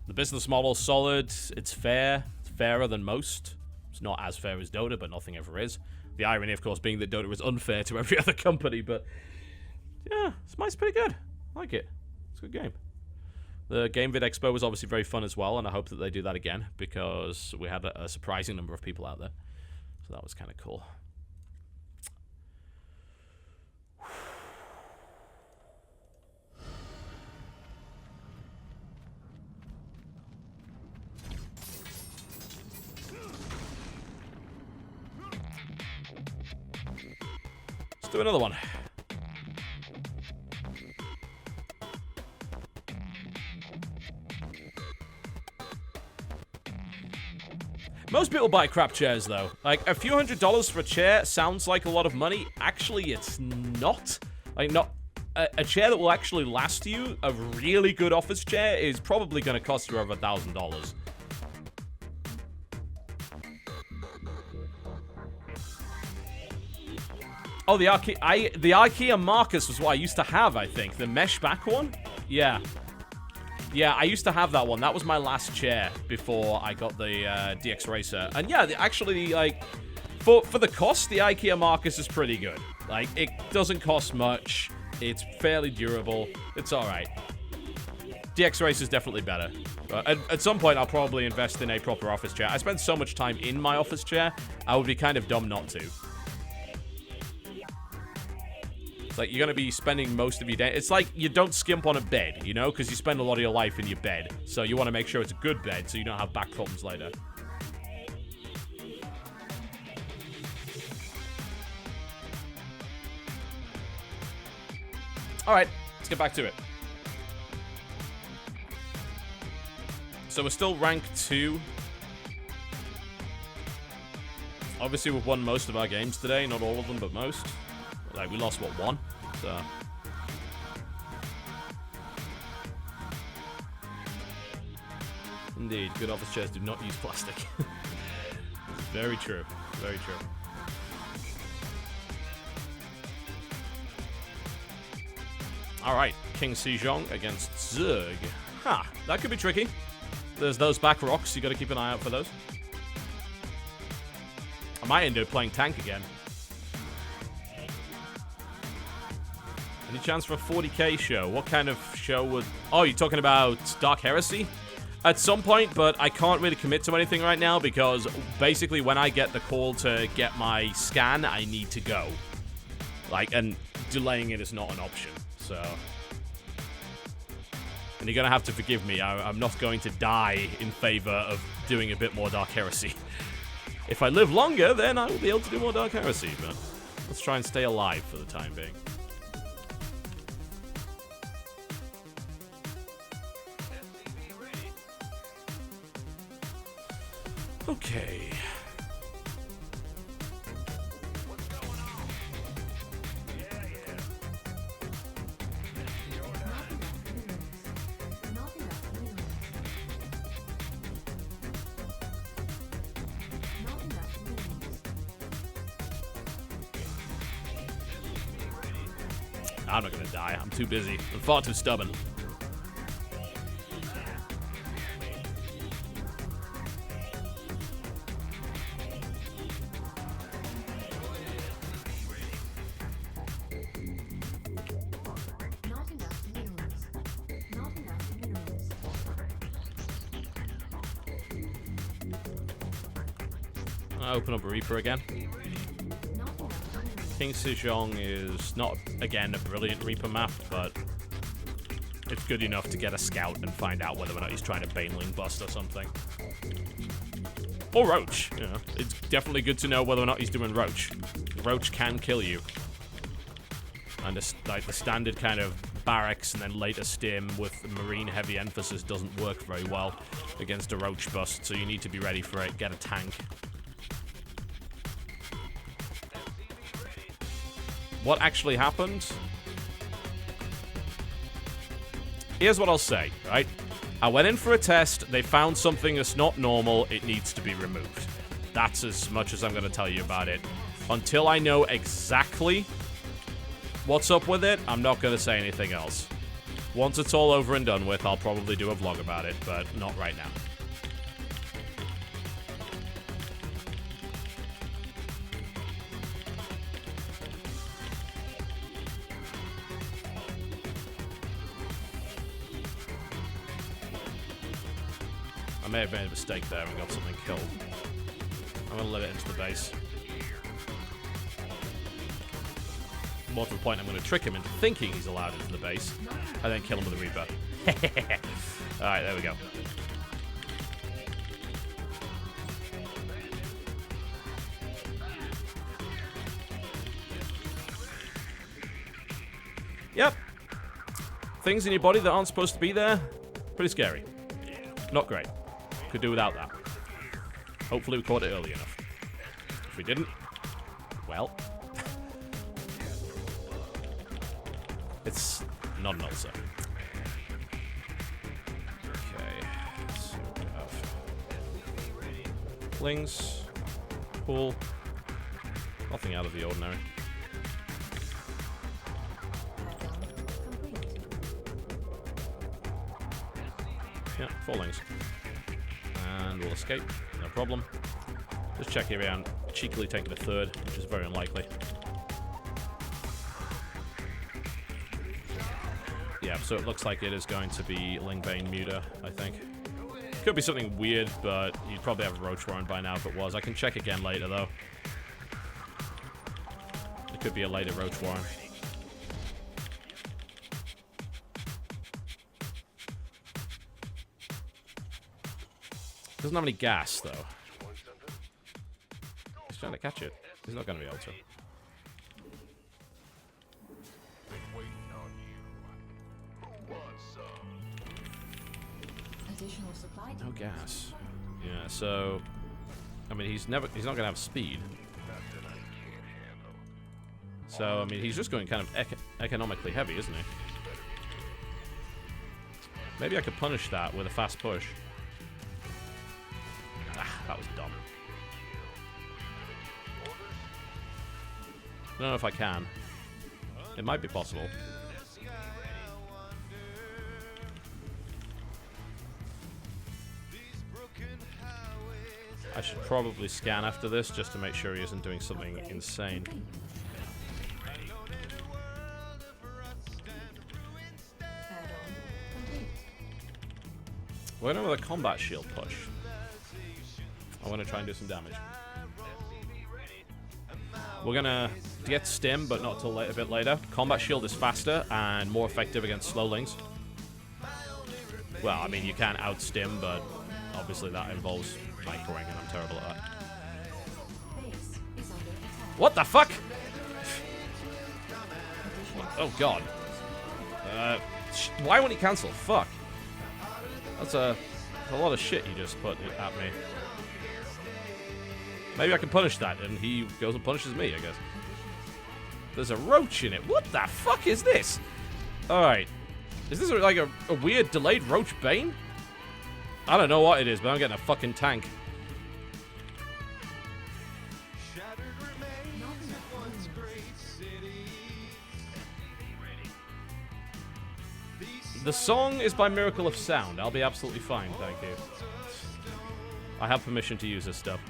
The business model's solid. It's fair. It's fairer than most. It's not as fair as Dota, but nothing ever is. The irony, of course, being that Dota is unfair to every other company, but yeah, Smite's pretty good. I like it. It's a good game. The Game Vid Expo was obviously very fun as well, and I hope that they do that again, because we had a surprising number of people out there. So that was kind of cool. Let's do another one. Most people buy crap chairs, though. Like, a few $100s for a chair sounds like a lot of money. Actually, it's not. Like, not... A chair that will actually last you, a really good office chair, is probably going to cost you over $1,000. Oh, the IKEA Marcus was what I used to have, I think. The mesh back one? Yeah. Yeah, I used to have that one. That was my last chair before I got the DX Racer. And yeah, actually, like, for the cost, the IKEA Marcus is pretty good. Like, it doesn't cost much. It's fairly durable. It's alright. DX Racer is definitely better. But at some point, I'll probably invest in a proper office chair. I spend so much time in my office chair, I would be kind of dumb not to. It's like, you're going to be spending most of your day... It's like you don't skimp on a bed, you know? Because you spend a lot of your life in your bed. So you want to make sure it's a good bed so you don't have back problems later. Alright, let's get back to it. So we're still rank 2. Obviously, we've won most of our games today. Not all of them, but most. Like, we lost, what, 1? So... Indeed, good office chairs do not use plastic. Very true. Very true. Alright, King Sejong against Zerg. Ha, that could be tricky. There's those back rocks, you gotta keep an eye out for those. I might end up playing tank again. Any chance for a 40k show? What kind of show would... Oh, you're talking about Dark Heresy? At some point, but I can't really commit to anything right now because basically when I get the call to get my scan, I need to go. Like, and delaying it is not an option, so... And you're gonna have to forgive me, I'm not going to die in favor of doing a bit more Dark Heresy. If I live longer, then I will be able to do more Dark Heresy, but let's try and stay alive for the time being. Okay. What's going on? Yeah, yeah. Not enough minerals. Not enough minerals. I'm not gonna die. I'm too busy. I'm far too stubborn. Not enough minerals. Not enough minerals. I'll open up Reaper again. Not enough minerals. King Sejong is not, again, a brilliant Reaper map, but it's good enough to get a scout and find out whether or not he's trying to Baneling bust or something. Or Roach, you know. It's definitely good to know whether or not he's doing Roach. Roach can kill you. And like the standard kind of barracks and then later stim with marine heavy emphasis doesn't work very well against a Roach bust, so you need to be ready for it. Get a tank. What actually happened? Here's what I'll say, right? I went in for a test, they found something that's not normal, it needs to be removed. That's as much as I'm going to tell you about it. Until I know exactly what's up with it, I'm not going to say anything else. Once it's all over and done with, I'll probably do a vlog about it, but not right now. I may have made a mistake there and got something killed. I'm going to let it into the base. More to the point, I'm going to trick him into thinking he's allowed into the base, and then kill him with a Reaper. Alright, there we go. Yep. Things in your body that aren't supposed to be there, pretty scary. Not great. Could do without that. Hopefully we caught it early enough. If we didn't, well, it's not an ulcer. Okay, so we have lings, pool, nothing out of the ordinary. Yeah, 4 lings. And we'll escape, no problem. Just checking around, cheekily taking a 3rd, which is very unlikely. Yeah, so it looks like it is going to be Lingbane Muta, I think. Could be something weird, but you'd probably have a Roach Warren by now if it was. I can check again later, though. It could be a later Roach Warren. Doesn't have any gas, though. He's trying to catch it. He's not going to be able to. Additional supply No depots. gas. Yeah, so... I mean, he's not going to have speed. So, I mean, he's just going kind of economically heavy, isn't he? Maybe I could punish that with a fast push. Ah, that was dumb. I don't know if I can. It might be possible. I should probably scan after this just to make sure he isn't doing something insane. Add-on complete. We're going with a combat shield push. I want to try and do some damage. We're going to get stim, but not till a bit later. Combat shield is faster and more effective against slow lings. Well, I mean, you can out-stim, but obviously that involves microing, and I'm terrible at that. Base is under attack. What the fuck? Oh, God. Why won't he cancel? Fuck. That's a lot of shit you just put at me. Maybe I can punish that, and he goes and punishes me, I guess. There's a roach in it. What the fuck is this? Alright. Is this like a weird delayed roach bane? I don't know what it is, but I'm getting a fucking tank. The song is by Miracle of Sound. I'll be absolutely fine, thank you. I have permission to use this stuff.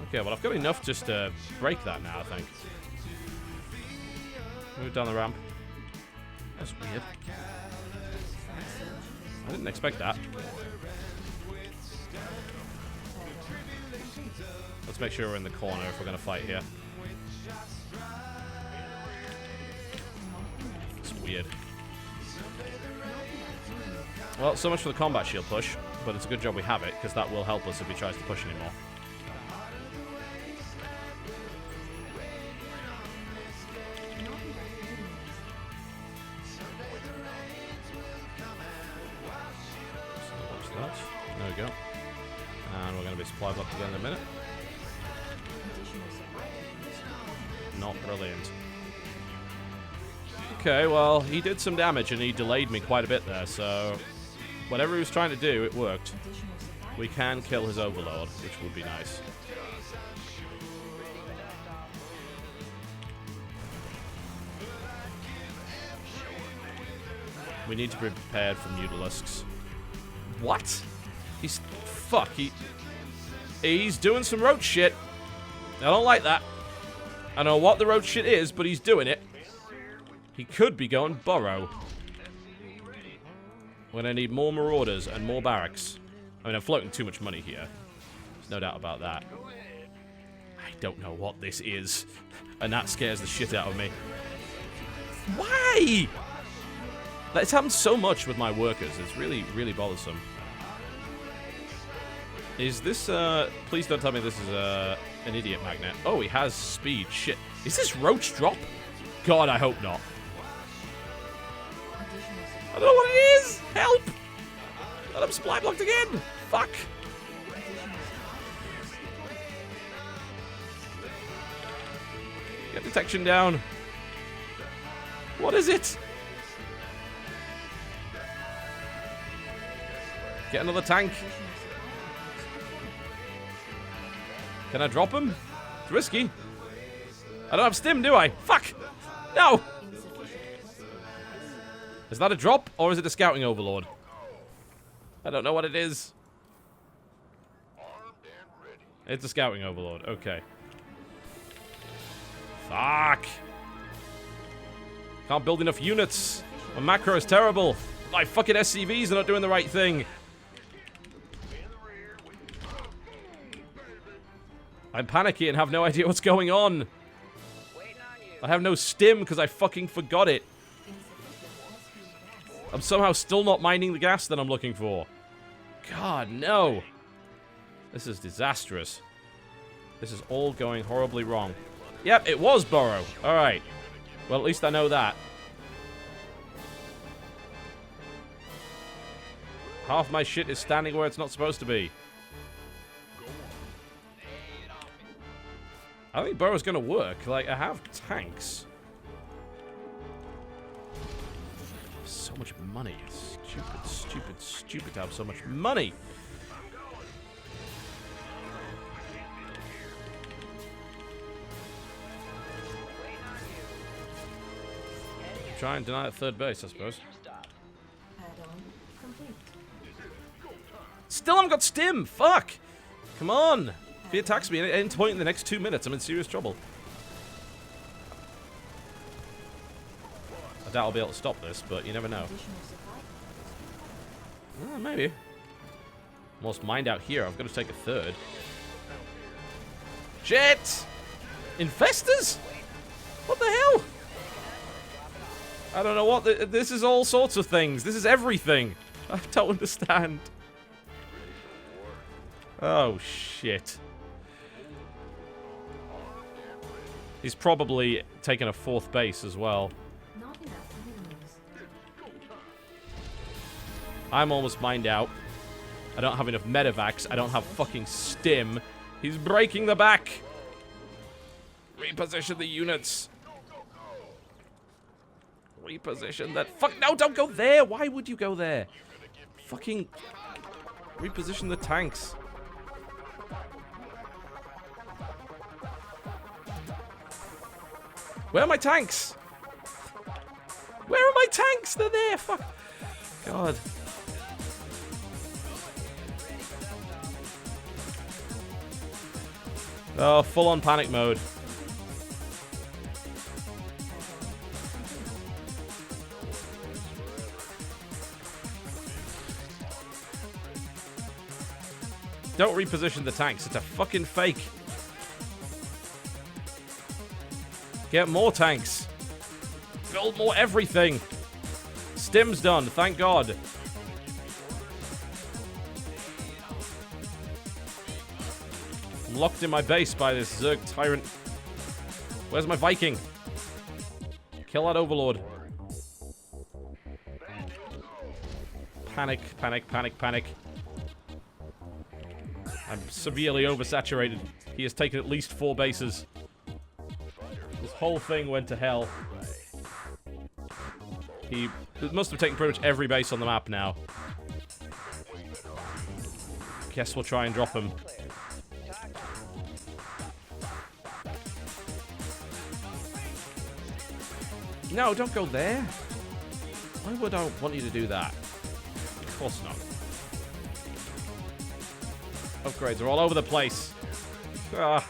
Okay, well, I've got enough just to break that now, I think. Move down the ramp. That's weird. I didn't expect that. Let's make sure we're in the corner if we're going to fight here. It's weird. Well, so much for the combat shield push, but it's a good job we have it, because that will help us if he tries to push anymore. There we go. And we're going to be supply blocked again in a minute. Not brilliant. Okay, well, he did some damage and he delayed me quite a bit there, so whatever he was trying to do, it worked. We can kill his overlord, which would be nice. We need to be prepared for mutalisks. What? He's... Fuck, he's doing some roach shit. I don't like that. I don't know what the roach shit is, but he's doing it. He could be going burrow. We're gonna need more marauders and more barracks. I mean, I'm floating too much money here. There's no doubt about that. I don't know what this is. And that scares the shit out of me. Why? It's happened so much with my workers. It's really, really bothersome. Is this, please don't tell me this is, an idiot magnet. Oh, he has speed. Shit. Is this roach drop? God, I hope not. Additional supply I don't know what it is! Help! And I'm supply blocked again! Fuck! Get detection down. What is it? Get another tank. Can I drop him? It's risky. I don't have stim, do I? Fuck! No! Is that a drop, or is it a scouting overlord? I don't know what it is. It's a scouting overlord. Okay. Fuck! Can't build enough units. My macro is terrible. My fucking SCVs are not doing the right thing. I'm panicky and have no idea what's going on. I have no stim because I fucking forgot it. I'm somehow still not mining the gas that I'm looking for. God, no. This is disastrous. This is all going horribly wrong. Yep, it was Burrow. Alright. Well, at least I know that. Half my shit is standing where it's not supposed to be. I think Burrow's gonna work. Like, I have tanks. So much money. Stupid, stupid, stupid to have so much money. Try and deny at third base, I suppose. Add-on complete. Still haven't got stim! Fuck! Come on! If he attacks me at any point in the next 2 minutes, I'm in serious trouble. I doubt I'll be able to stop this, but you never know. Maybe. Almost mined out here. I've got to take a third. Shit! Infestors? What the hell? I don't know what. This is all sorts of things. This is everything. I don't understand. Oh, shit. He's probably taken a fourth base as well. Not enough to lose. I'm almost mined out. I don't have enough medevacs. I don't have fucking stim. He's breaking the back. Reposition the units. Reposition that. Fuck, no, don't go there. Why would you go there? Fucking reposition the tanks. Where are my tanks? Where are my tanks? They're there. Fuck. God. Oh, full on panic mode. Don't reposition the tanks. It's a fucking fake. Get more tanks. Build more everything. Stim's done, thank God. I'm locked in my base by this Zerg tyrant. Where's my Viking? Kill that overlord. Panic, panic, panic, panic. I'm severely oversaturated. He has taken at least 4 bases. This whole thing went to hell. He must have taken pretty much every base on the map now. Guess we'll try and drop him. No, don't go there. Why would I want you to do that? Of course not. Upgrades are all over the place. Ah.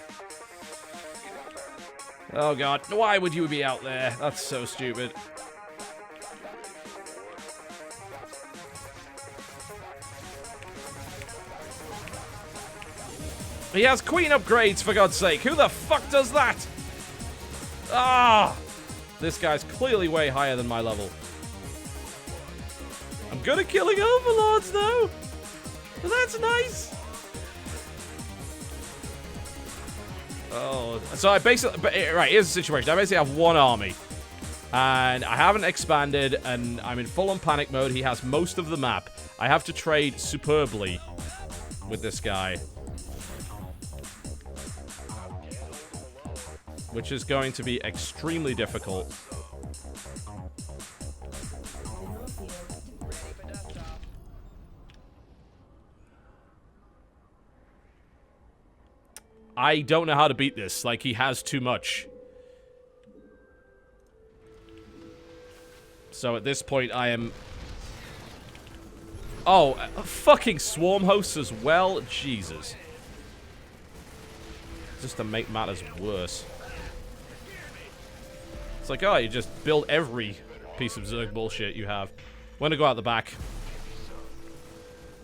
Oh god, why would you be out there? That's so stupid. He has queen upgrades, for God's sake. Who the fuck does that? Ah! This guy's clearly way higher than my level. I'm good at killing overlords, though. Well, that's nice. Oh, so I basically... Right, here's the situation. I basically have one army. And I haven't expanded, and I'm in full-on panic mode. He has most of the map. I have to trade superbly with this guy. Which is going to be extremely difficult. I don't know how to beat this. Like, he has too much. So at this point, I am... Oh, fucking swarm hosts as well? Jesus. Just to make matters worse. It's like, oh, you just build every piece of Zerg bullshit you have. I'm gonna go out the back.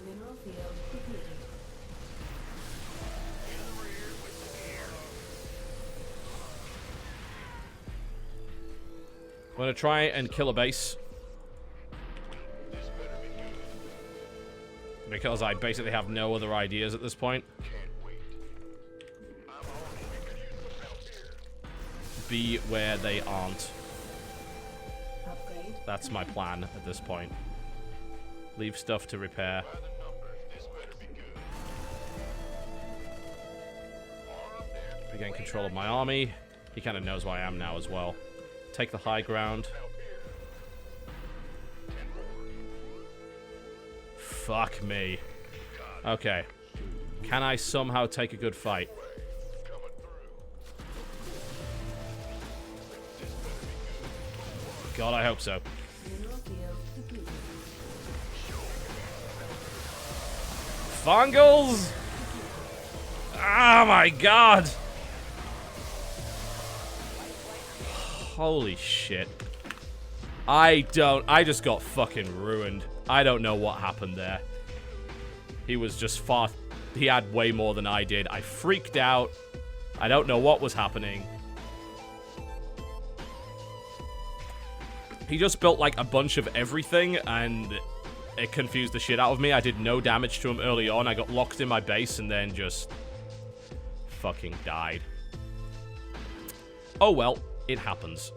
Mineral field depleted. I'm gonna try and kill a base. Because I basically have no other ideas at this point. Be where they aren't. Upgrade. That's my plan at this point. Leave stuff to repair. Regain control of my army. He kind of knows where I am now as well. Take the high ground. Fuck me. Okay. Can I somehow take a good fight? God, I hope so. Mineral field depleted. Fungals! Oh my god! Holy shit. I just got fucking ruined. I don't know what happened there. He was just far... He had way more than I did. I freaked out. I don't know what was happening. He just built, like, a bunch of everything, and it confused the shit out of me. I did no damage to him early on. I got locked in my base, and then just fucking died. Oh, well. It happens.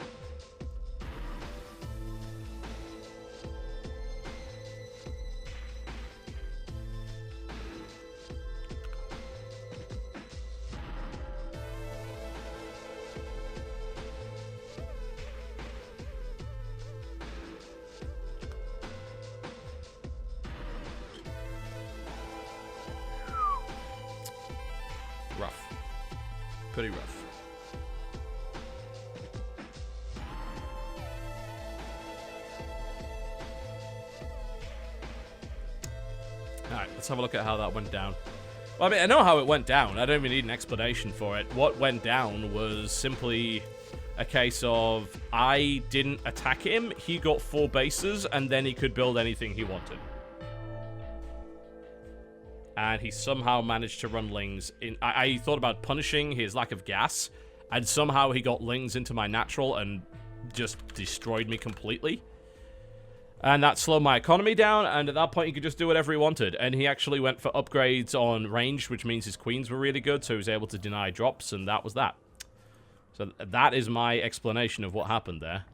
Rough. Pretty rough. Alright, let's have a look at how that went down. Well, I mean, I know how it went down. I don't even need an explanation for it. What went down was simply a case of I didn't attack him, he got 4 bases, and then he could build anything he wanted. And he somehow managed to run lings in. I thought about punishing his lack of gas, and somehow he got lings into my natural and just destroyed me completely. And that slowed my economy down, and at that point he could just do whatever he wanted. And he actually went for upgrades on range, which means his queens were really good, so he was able to deny drops, and that was that. So that is my explanation of what happened there.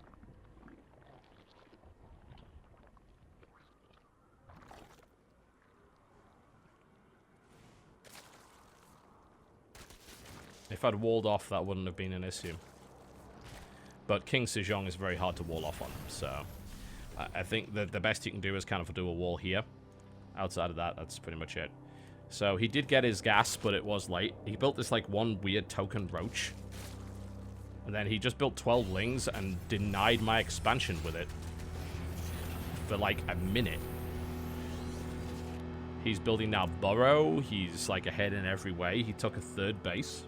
If I'd walled off, that wouldn't have been an issue. But King Sejong is very hard to wall off on, so... I think that the best you can do is kind of do a wall here. Outside of that, that's pretty much it. So he did get his gas, but it was late. He built this, like, one weird token roach. And then he just built 12 lings and denied my expansion with it. For, like, a minute. He's building now Burrow. He's, like, ahead in every way. He took a 3rd base.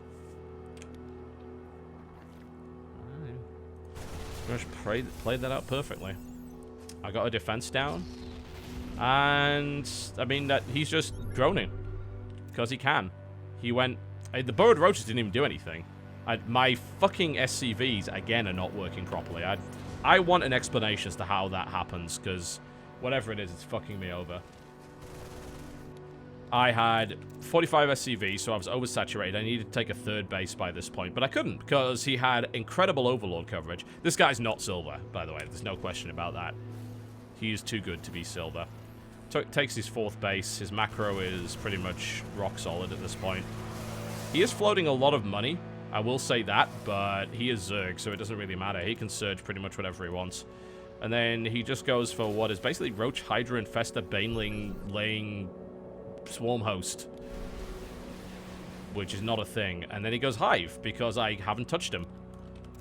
Just played that out perfectly. I got a defense down. And, I mean, that he's just droning. Because he can. He went... the burrowed roaches didn't even do anything. My fucking SCVs, again, are not working properly. I want an explanation as to how that happens, because whatever it is, it's fucking me over. I had 45 SCV, so I was oversaturated. I needed to take a third base by this point, but I couldn't because he had incredible overlord coverage. This guy's not silver, by the way. There's no question about that. He is too good to be silver. Takes his fourth base. His macro is pretty much rock solid at this point. He is floating a lot of money, I will say that, but he is Zerg, so it doesn't really matter. He can surge pretty much whatever he wants. And then he just goes for what is basically Roach, Hydra, Infesta, Baneling, Laying, Swarm Host, which is not a thing. And then he goes Hive, because I haven't touched him.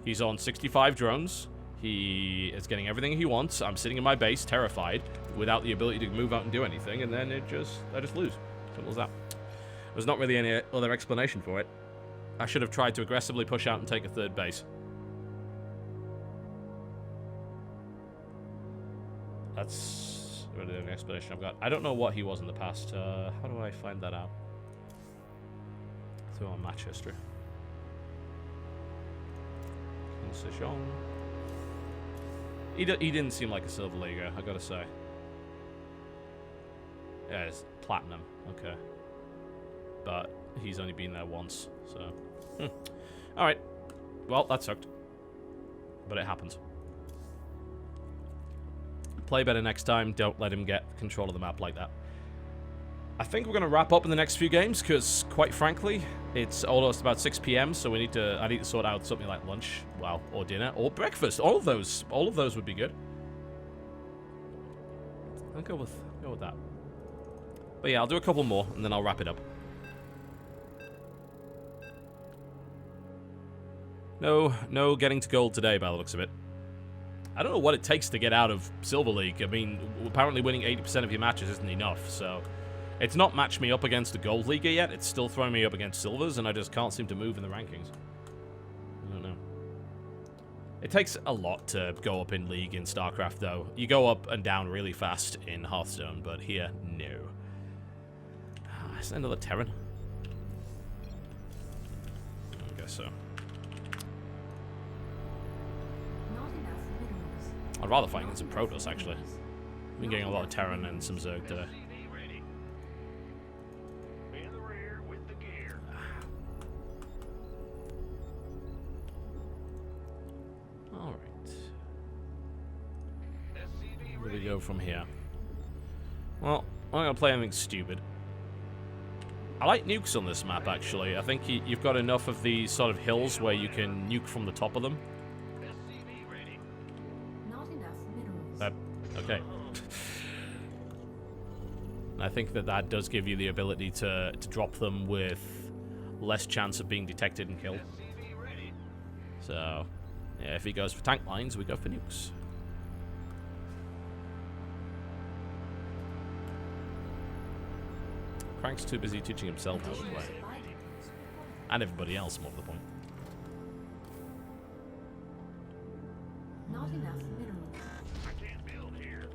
He's on 65 drones. He is getting everything he wants. I'm sitting in my base, terrified, without the ability to move out and do anything, and then I just lose. Simple as that. There's not really any other explanation for it. I should have tried to aggressively push out and take a third base. That's really the only explanation I've got. I don't know what he was in the past. How do I find that out? Through our match history. King Sejong. He didn't seem like a silver leaguer, I gotta say. Yeah, it's platinum. Okay. But he's only been there once, so... Alright. Well, that sucked. But it happens. Play better next time. Don't let him get control of the map like that. I think we're going to wrap up in the next few games, because, quite frankly, it's almost about 6 PM, so I need to sort out something like lunch, well, or dinner, or breakfast. All of those would be good. I'll go with that. But yeah, I'll do a couple more, and then I'll wrap it up. No getting to gold today, by the looks of it. I don't know what it takes to get out of Silver League. I mean, apparently winning 80% of your matches isn't enough, so... It's not matched me up against a gold leaguer yet. It's still throwing me up against silvers, and I just can't seem to move in the rankings. I don't know. It takes a lot to go up in League in Starcraft, though. You go up and down really fast in Hearthstone, but here, no. Is that another Terran? I guess so. Not enough minerals. I'd rather fight against some Protoss, actually. I've been getting a lot of Terran and some Zerg today. SCV ready. In the rear with the gear. Alright. SCV Where do we ready. go from here? Well, I'm going to play anything stupid. I like nukes on this map, actually. I think you've got enough of these sort of hills where you can nuke from the top of them. SCV ready. Not enough minerals. Okay. I think that does give you the ability to drop them with less chance of being detected and killed. SCV ready. So, yeah, if he goes for tank lines, we go for nukes. Crank's too busy teaching himself how to Additional play. supply depots required. And everybody else, more to the point. Not enough minerals. I can't build here.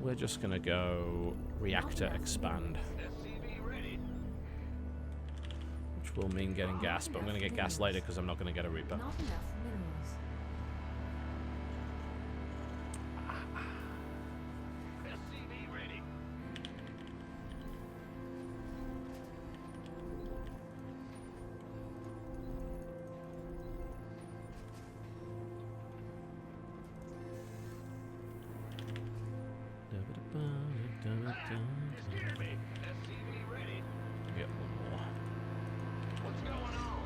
We're just gonna go reactor expand, SCV ready. which will mean getting gas, but I'm gonna get gas later because I'm not gonna get a Reaper. Not enough minerals. SCV ready. Scare me. SCV ready. Get one more. What's going on?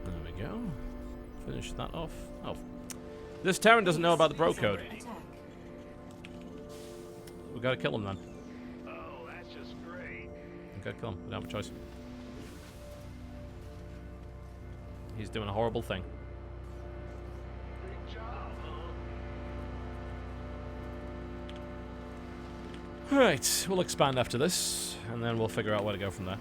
There we go. Finish that off. Oh. This Terran doesn't know about the bro code. Attack. We gotta kill him then. Oh, that's just great. We gotta kill him. We don't have a choice. He's doing a horrible thing. Big job, huh? Alright, we'll expand after this, and then we'll figure out where to go from there.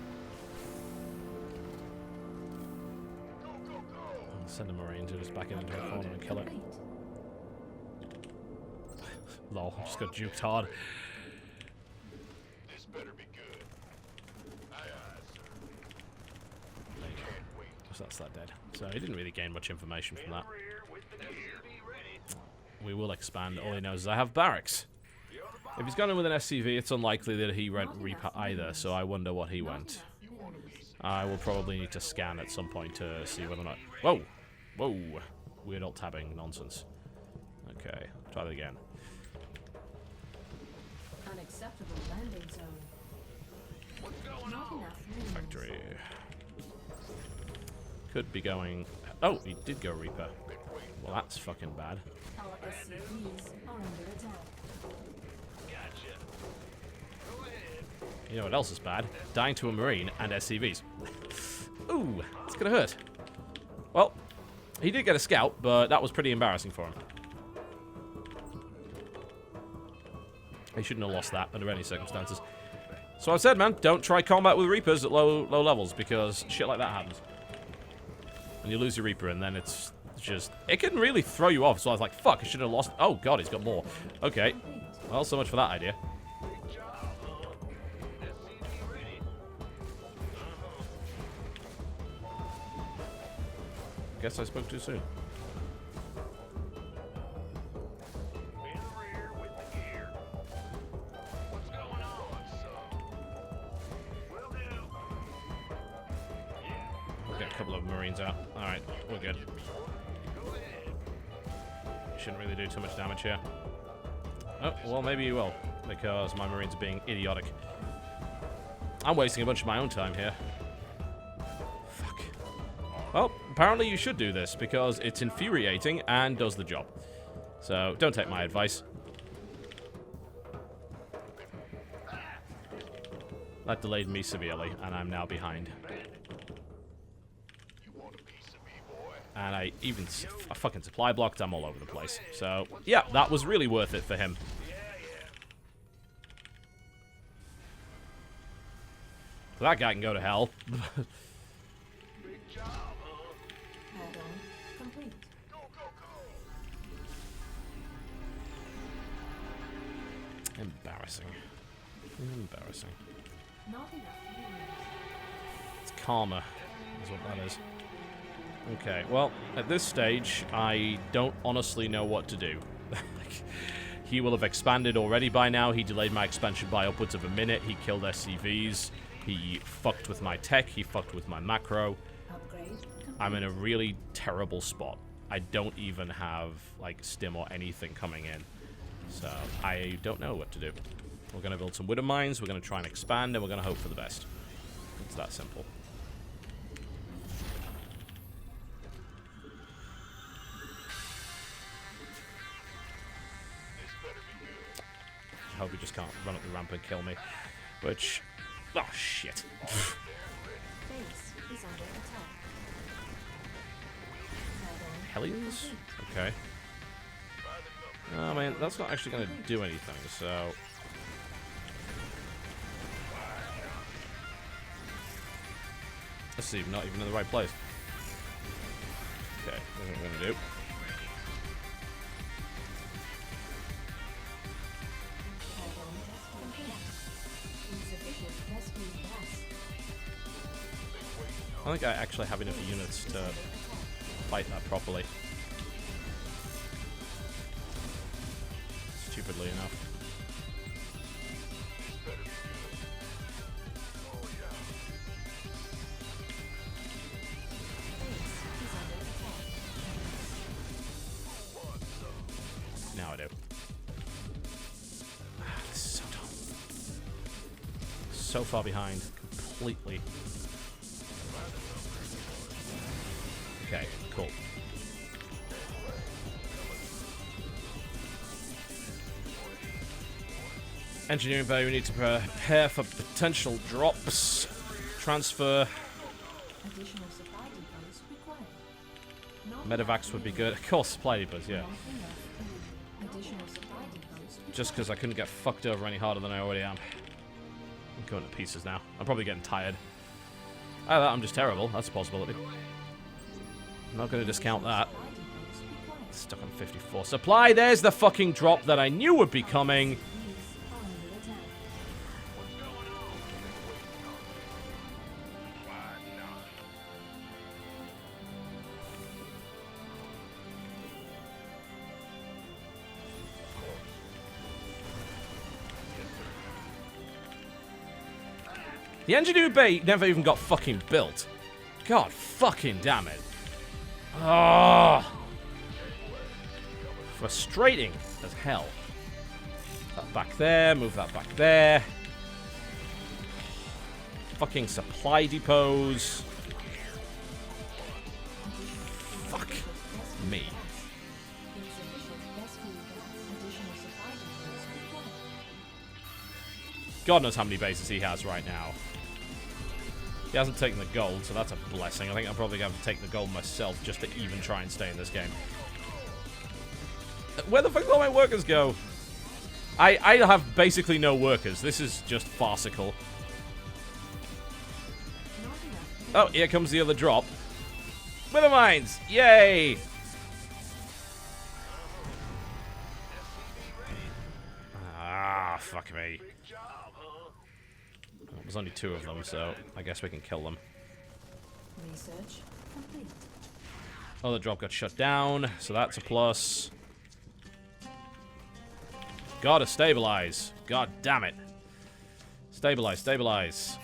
Go, go, go. I'll send a Marine to just back it into a corner and kill it. Complete. Lol, just got juked hard. This better be good. Aye, aye, sir. I can't wait. So that's that dead. So he didn't really gain much information from In that. the rear with the gear. SCV ready. We will expand. All he knows is I have barracks. If he's gone in with an SCV, it's unlikely that he went Reaper either, so I wonder what he went. I will probably need to scan at some point to see whether or not... Whoa! Whoa! Weird alt-tabbing nonsense. Okay, try that again. Unacceptable landing zone. Not enough minerals. Factory. Could be going... Oh, he did go Reaper. Well, that's fucking bad. Our SCVs are under attack. You know what else is bad? Dying to a Marine and SCVs. Ooh, it's gonna hurt. Well, he did get a scout, but that was pretty embarrassing for him. He shouldn't have lost that under any circumstances. So I said, man, don't try combat with Reapers at low levels, because shit like that happens. And you lose your Reaper, and then it's just... It can really throw you off, so I was like, fuck, I should have lost... Oh, God, he's got more. Okay. Well, so much for that idea. Guess I spoke too soon. We'll get a couple of Marines out. Alright, we're good. Shouldn't really do too much damage here. Oh, well, maybe you will, because my Marines are being idiotic. I'm wasting a bunch of my own time here. Fuck. Well, apparently you should do this, because it's infuriating and does the job. So, don't take my advice. That delayed me severely, and I'm now behind. And I even fucking supply blocked. I'm all over the place. So, yeah, that was really worth it for him. That guy can go to hell. Add-on complete. Embarrassing. Embarrassing. Not enough minerals. It's karma, is what that is. Okay, well, at this stage, I don't honestly know what to do. He will have expanded already by now. He delayed my expansion by upwards of a minute. He killed SCVs. He fucked with my tech. He fucked with my macro. Upgrade complete. I'm in a really terrible spot. I don't even have, like, stim or anything coming in. So, I don't know what to do. We're going to build some widow mines. We're going to try and expand, and we're going to hope for the best. It's that simple. I hope he just can't run up the ramp and kill me. Which... Oh, shit. Base is under attack. Add-on Hellions? Okay. Oh, man, that's not actually going to do anything, so... Let's see, not even in the right place. Okay, that's what we're going to do. I don't think I actually have enough units to fight that properly. Stupidly enough. Now I do. This is so dumb. So far behind, completely. Okay, cool. Engineering value, we need to prepare for potential drops. Transfer. additional supply depots required. Not Medevacs would be good. Of course, supply depots, yeah. enough. Additional supply depots Just because I couldn't get fucked over any harder than I already am. I'm going to pieces now. I'm probably getting tired. Either that, I'm just terrible. That's a possibility. I'm not going to discount that. Stuck on 54 supply. There's the fucking drop that I knew would be coming. The engineer bay never even got fucking built. God fucking damn it. Oh. Frustrating as hell. That back there, move that back there. Fucking supply depots. Fuck me. God knows how many bases he has right now. He hasn't taken the gold, so that's a blessing. I think I'm probably going to have to take the gold myself just to even try and stay in this game. Where the fuck did all my workers go? I have basically no workers. This is just farcical. Oh, here comes the other drop. Wither mines! Yay! Ah, fuck me. Well, there's only 2 of them, so I guess we can kill them. Research complete. Oh, the drop got shut down, so that's a plus. Gotta stabilize. God damn it. Stabilize, stabilize.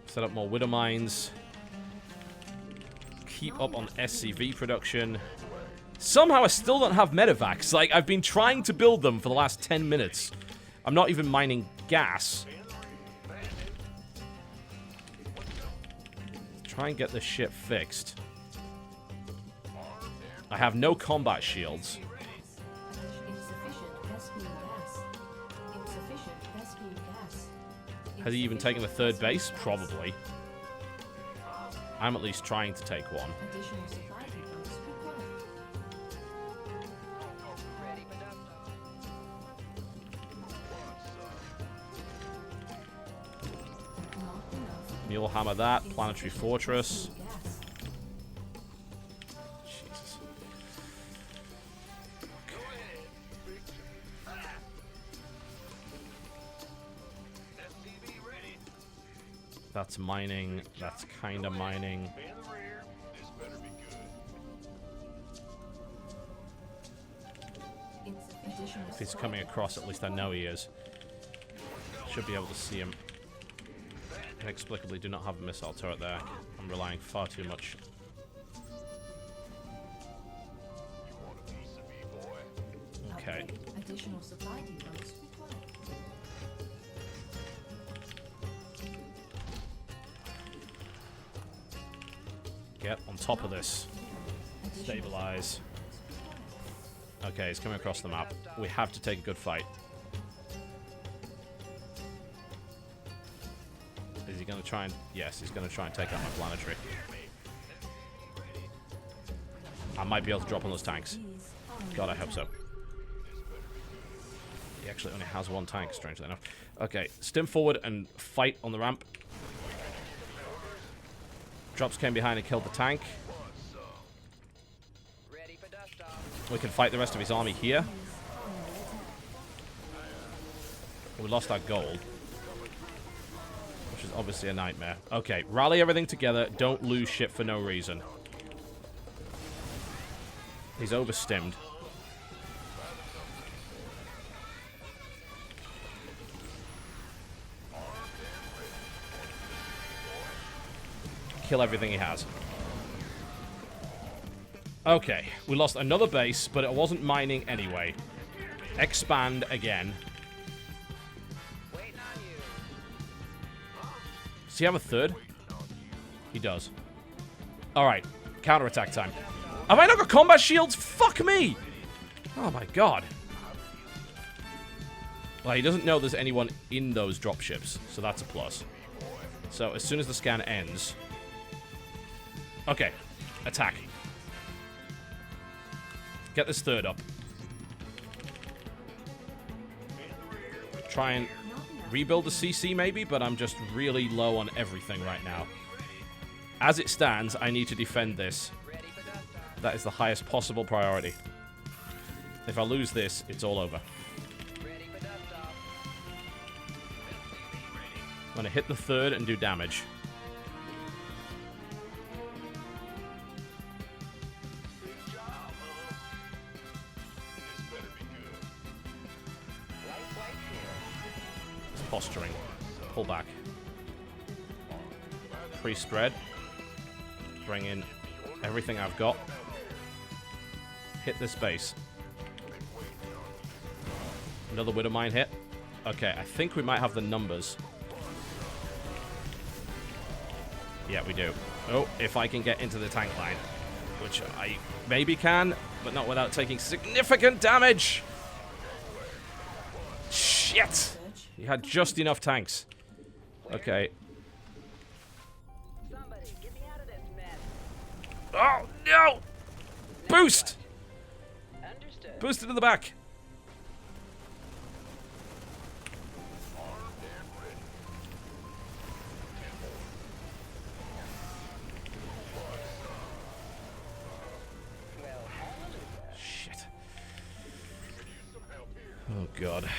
Set up more widow mines. Keep up on SCV production. Somehow I still don't have medevacs. Like, I've been trying to build them for the last 10 minutes. I'm not even mining gas. Try and get this shit fixed. I have no combat shields. Has he even taken the 3rd base? Probably. I'm at least trying to take one. Additional supply depots required. Mule hammer that. Planetary fortress. Jesus. That's mining. That's kind of mining. If he's coming across, at least I know he is. Should be able to see him. Inexplicably do not have a missile turret there. I'm relying far too much. Okay. Additional supply depots required. Get on top of this. Stabilize. Okay, he's coming across the map. We have to take a good fight. Is he going to try and... Yes, he's going to try and take out my planetary. I might be able to drop on those tanks. God, I hope so. He actually only has 1 tank, strangely enough. Okay, stim forward and fight on the ramp. Drops came behind and killed the tank. We can fight the rest of his army here. We lost our gold, which is obviously a nightmare. Okay, rally everything together. Don't lose shit for no reason. He's overstimmed. Kill everything he has. Okay, we lost another base, but it wasn't mining anyway. Expand again. Does he have a 3rd? He does. Alright, counterattack time. Have I not got combat shields? Fuck me! Oh my god. Well, he doesn't know there's anyone in those dropships, so that's a plus. So, as soon as the scan ends... Okay, attack. Get this 3rd up. Try and rebuild the CC maybe, but I'm just really low on everything right now. As it stands, I need to defend this. That is the highest possible priority. If I lose this, it's all over. I'm going to hit the 3rd and do damage. posturing. Pull back. Pre-spread. Bring in everything I've got. Hit this base. Another Widow Mine hit. Okay, I think we might have the numbers. Yeah, we do. Oh, if I can get into the tank line. Which I maybe can, but not without taking significant damage. Shit! He had just enough tanks. Okay. Somebody, get me out of this mess. Oh, no! Boost! Understood. Boost it to the back. Shit. Oh, God.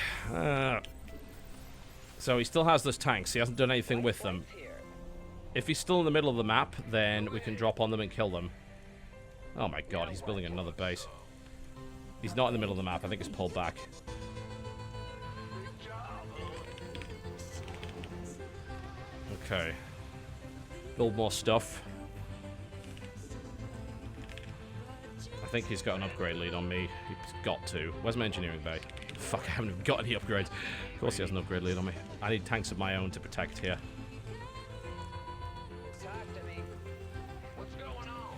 So he still has those tanks. He hasn't done anything with them. Here. If he's still in the middle of the map, then we can drop on them and kill them. Oh my god, he's building another base. He's not in the middle of the map. I think he's pulled back. Okay. Build more stuff. I think he's got an upgrade lead on me. He's got to. Where's my engineering bay? Fuck, I haven't even got any upgrades. Of course he has an upgrade lead on me. I need tanks of my own to protect here. Talk to me. What's going on?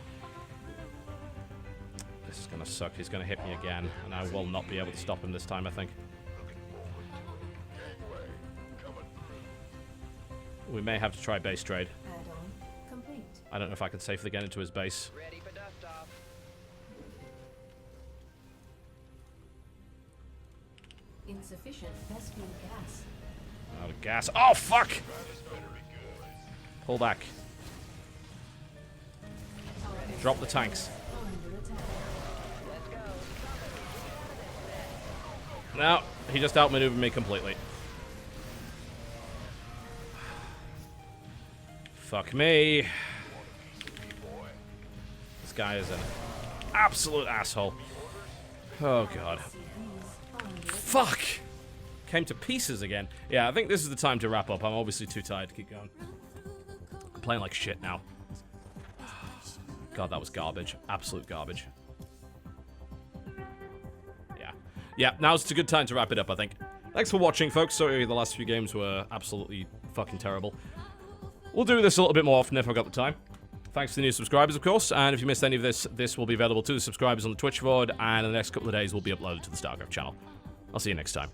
This is gonna suck. He's gonna hit me again, and I will not be able to stop him this time, I think. We may have to try base trade. Add-on complete. I don't know if I can safely get into his base. Ready for dust off. Insufficient Vespene gas. Out of gas. Oh, fuck! Pull back. Drop the tanks. Under attack. Let's go. No, he just outmaneuvered me completely. Fuck me. This guy is an absolute asshole. Oh, God. Fuck! Came to pieces again. Yeah, I think this is the time to wrap up. I'm obviously too tired to keep going. I'm playing like shit now. God, that was garbage. Absolute garbage. Yeah. Yeah, now's a good time to wrap it up, I think. Thanks for watching, folks. Sorry the last few games were absolutely fucking terrible. We'll do this a little bit more often if I've got the time. Thanks to the new subscribers, of course, and if you missed any of this, this will be available to the subscribers on the Twitch VOD, and in the next couple of days will be uploaded to the Starcraft channel. I'll see you next time.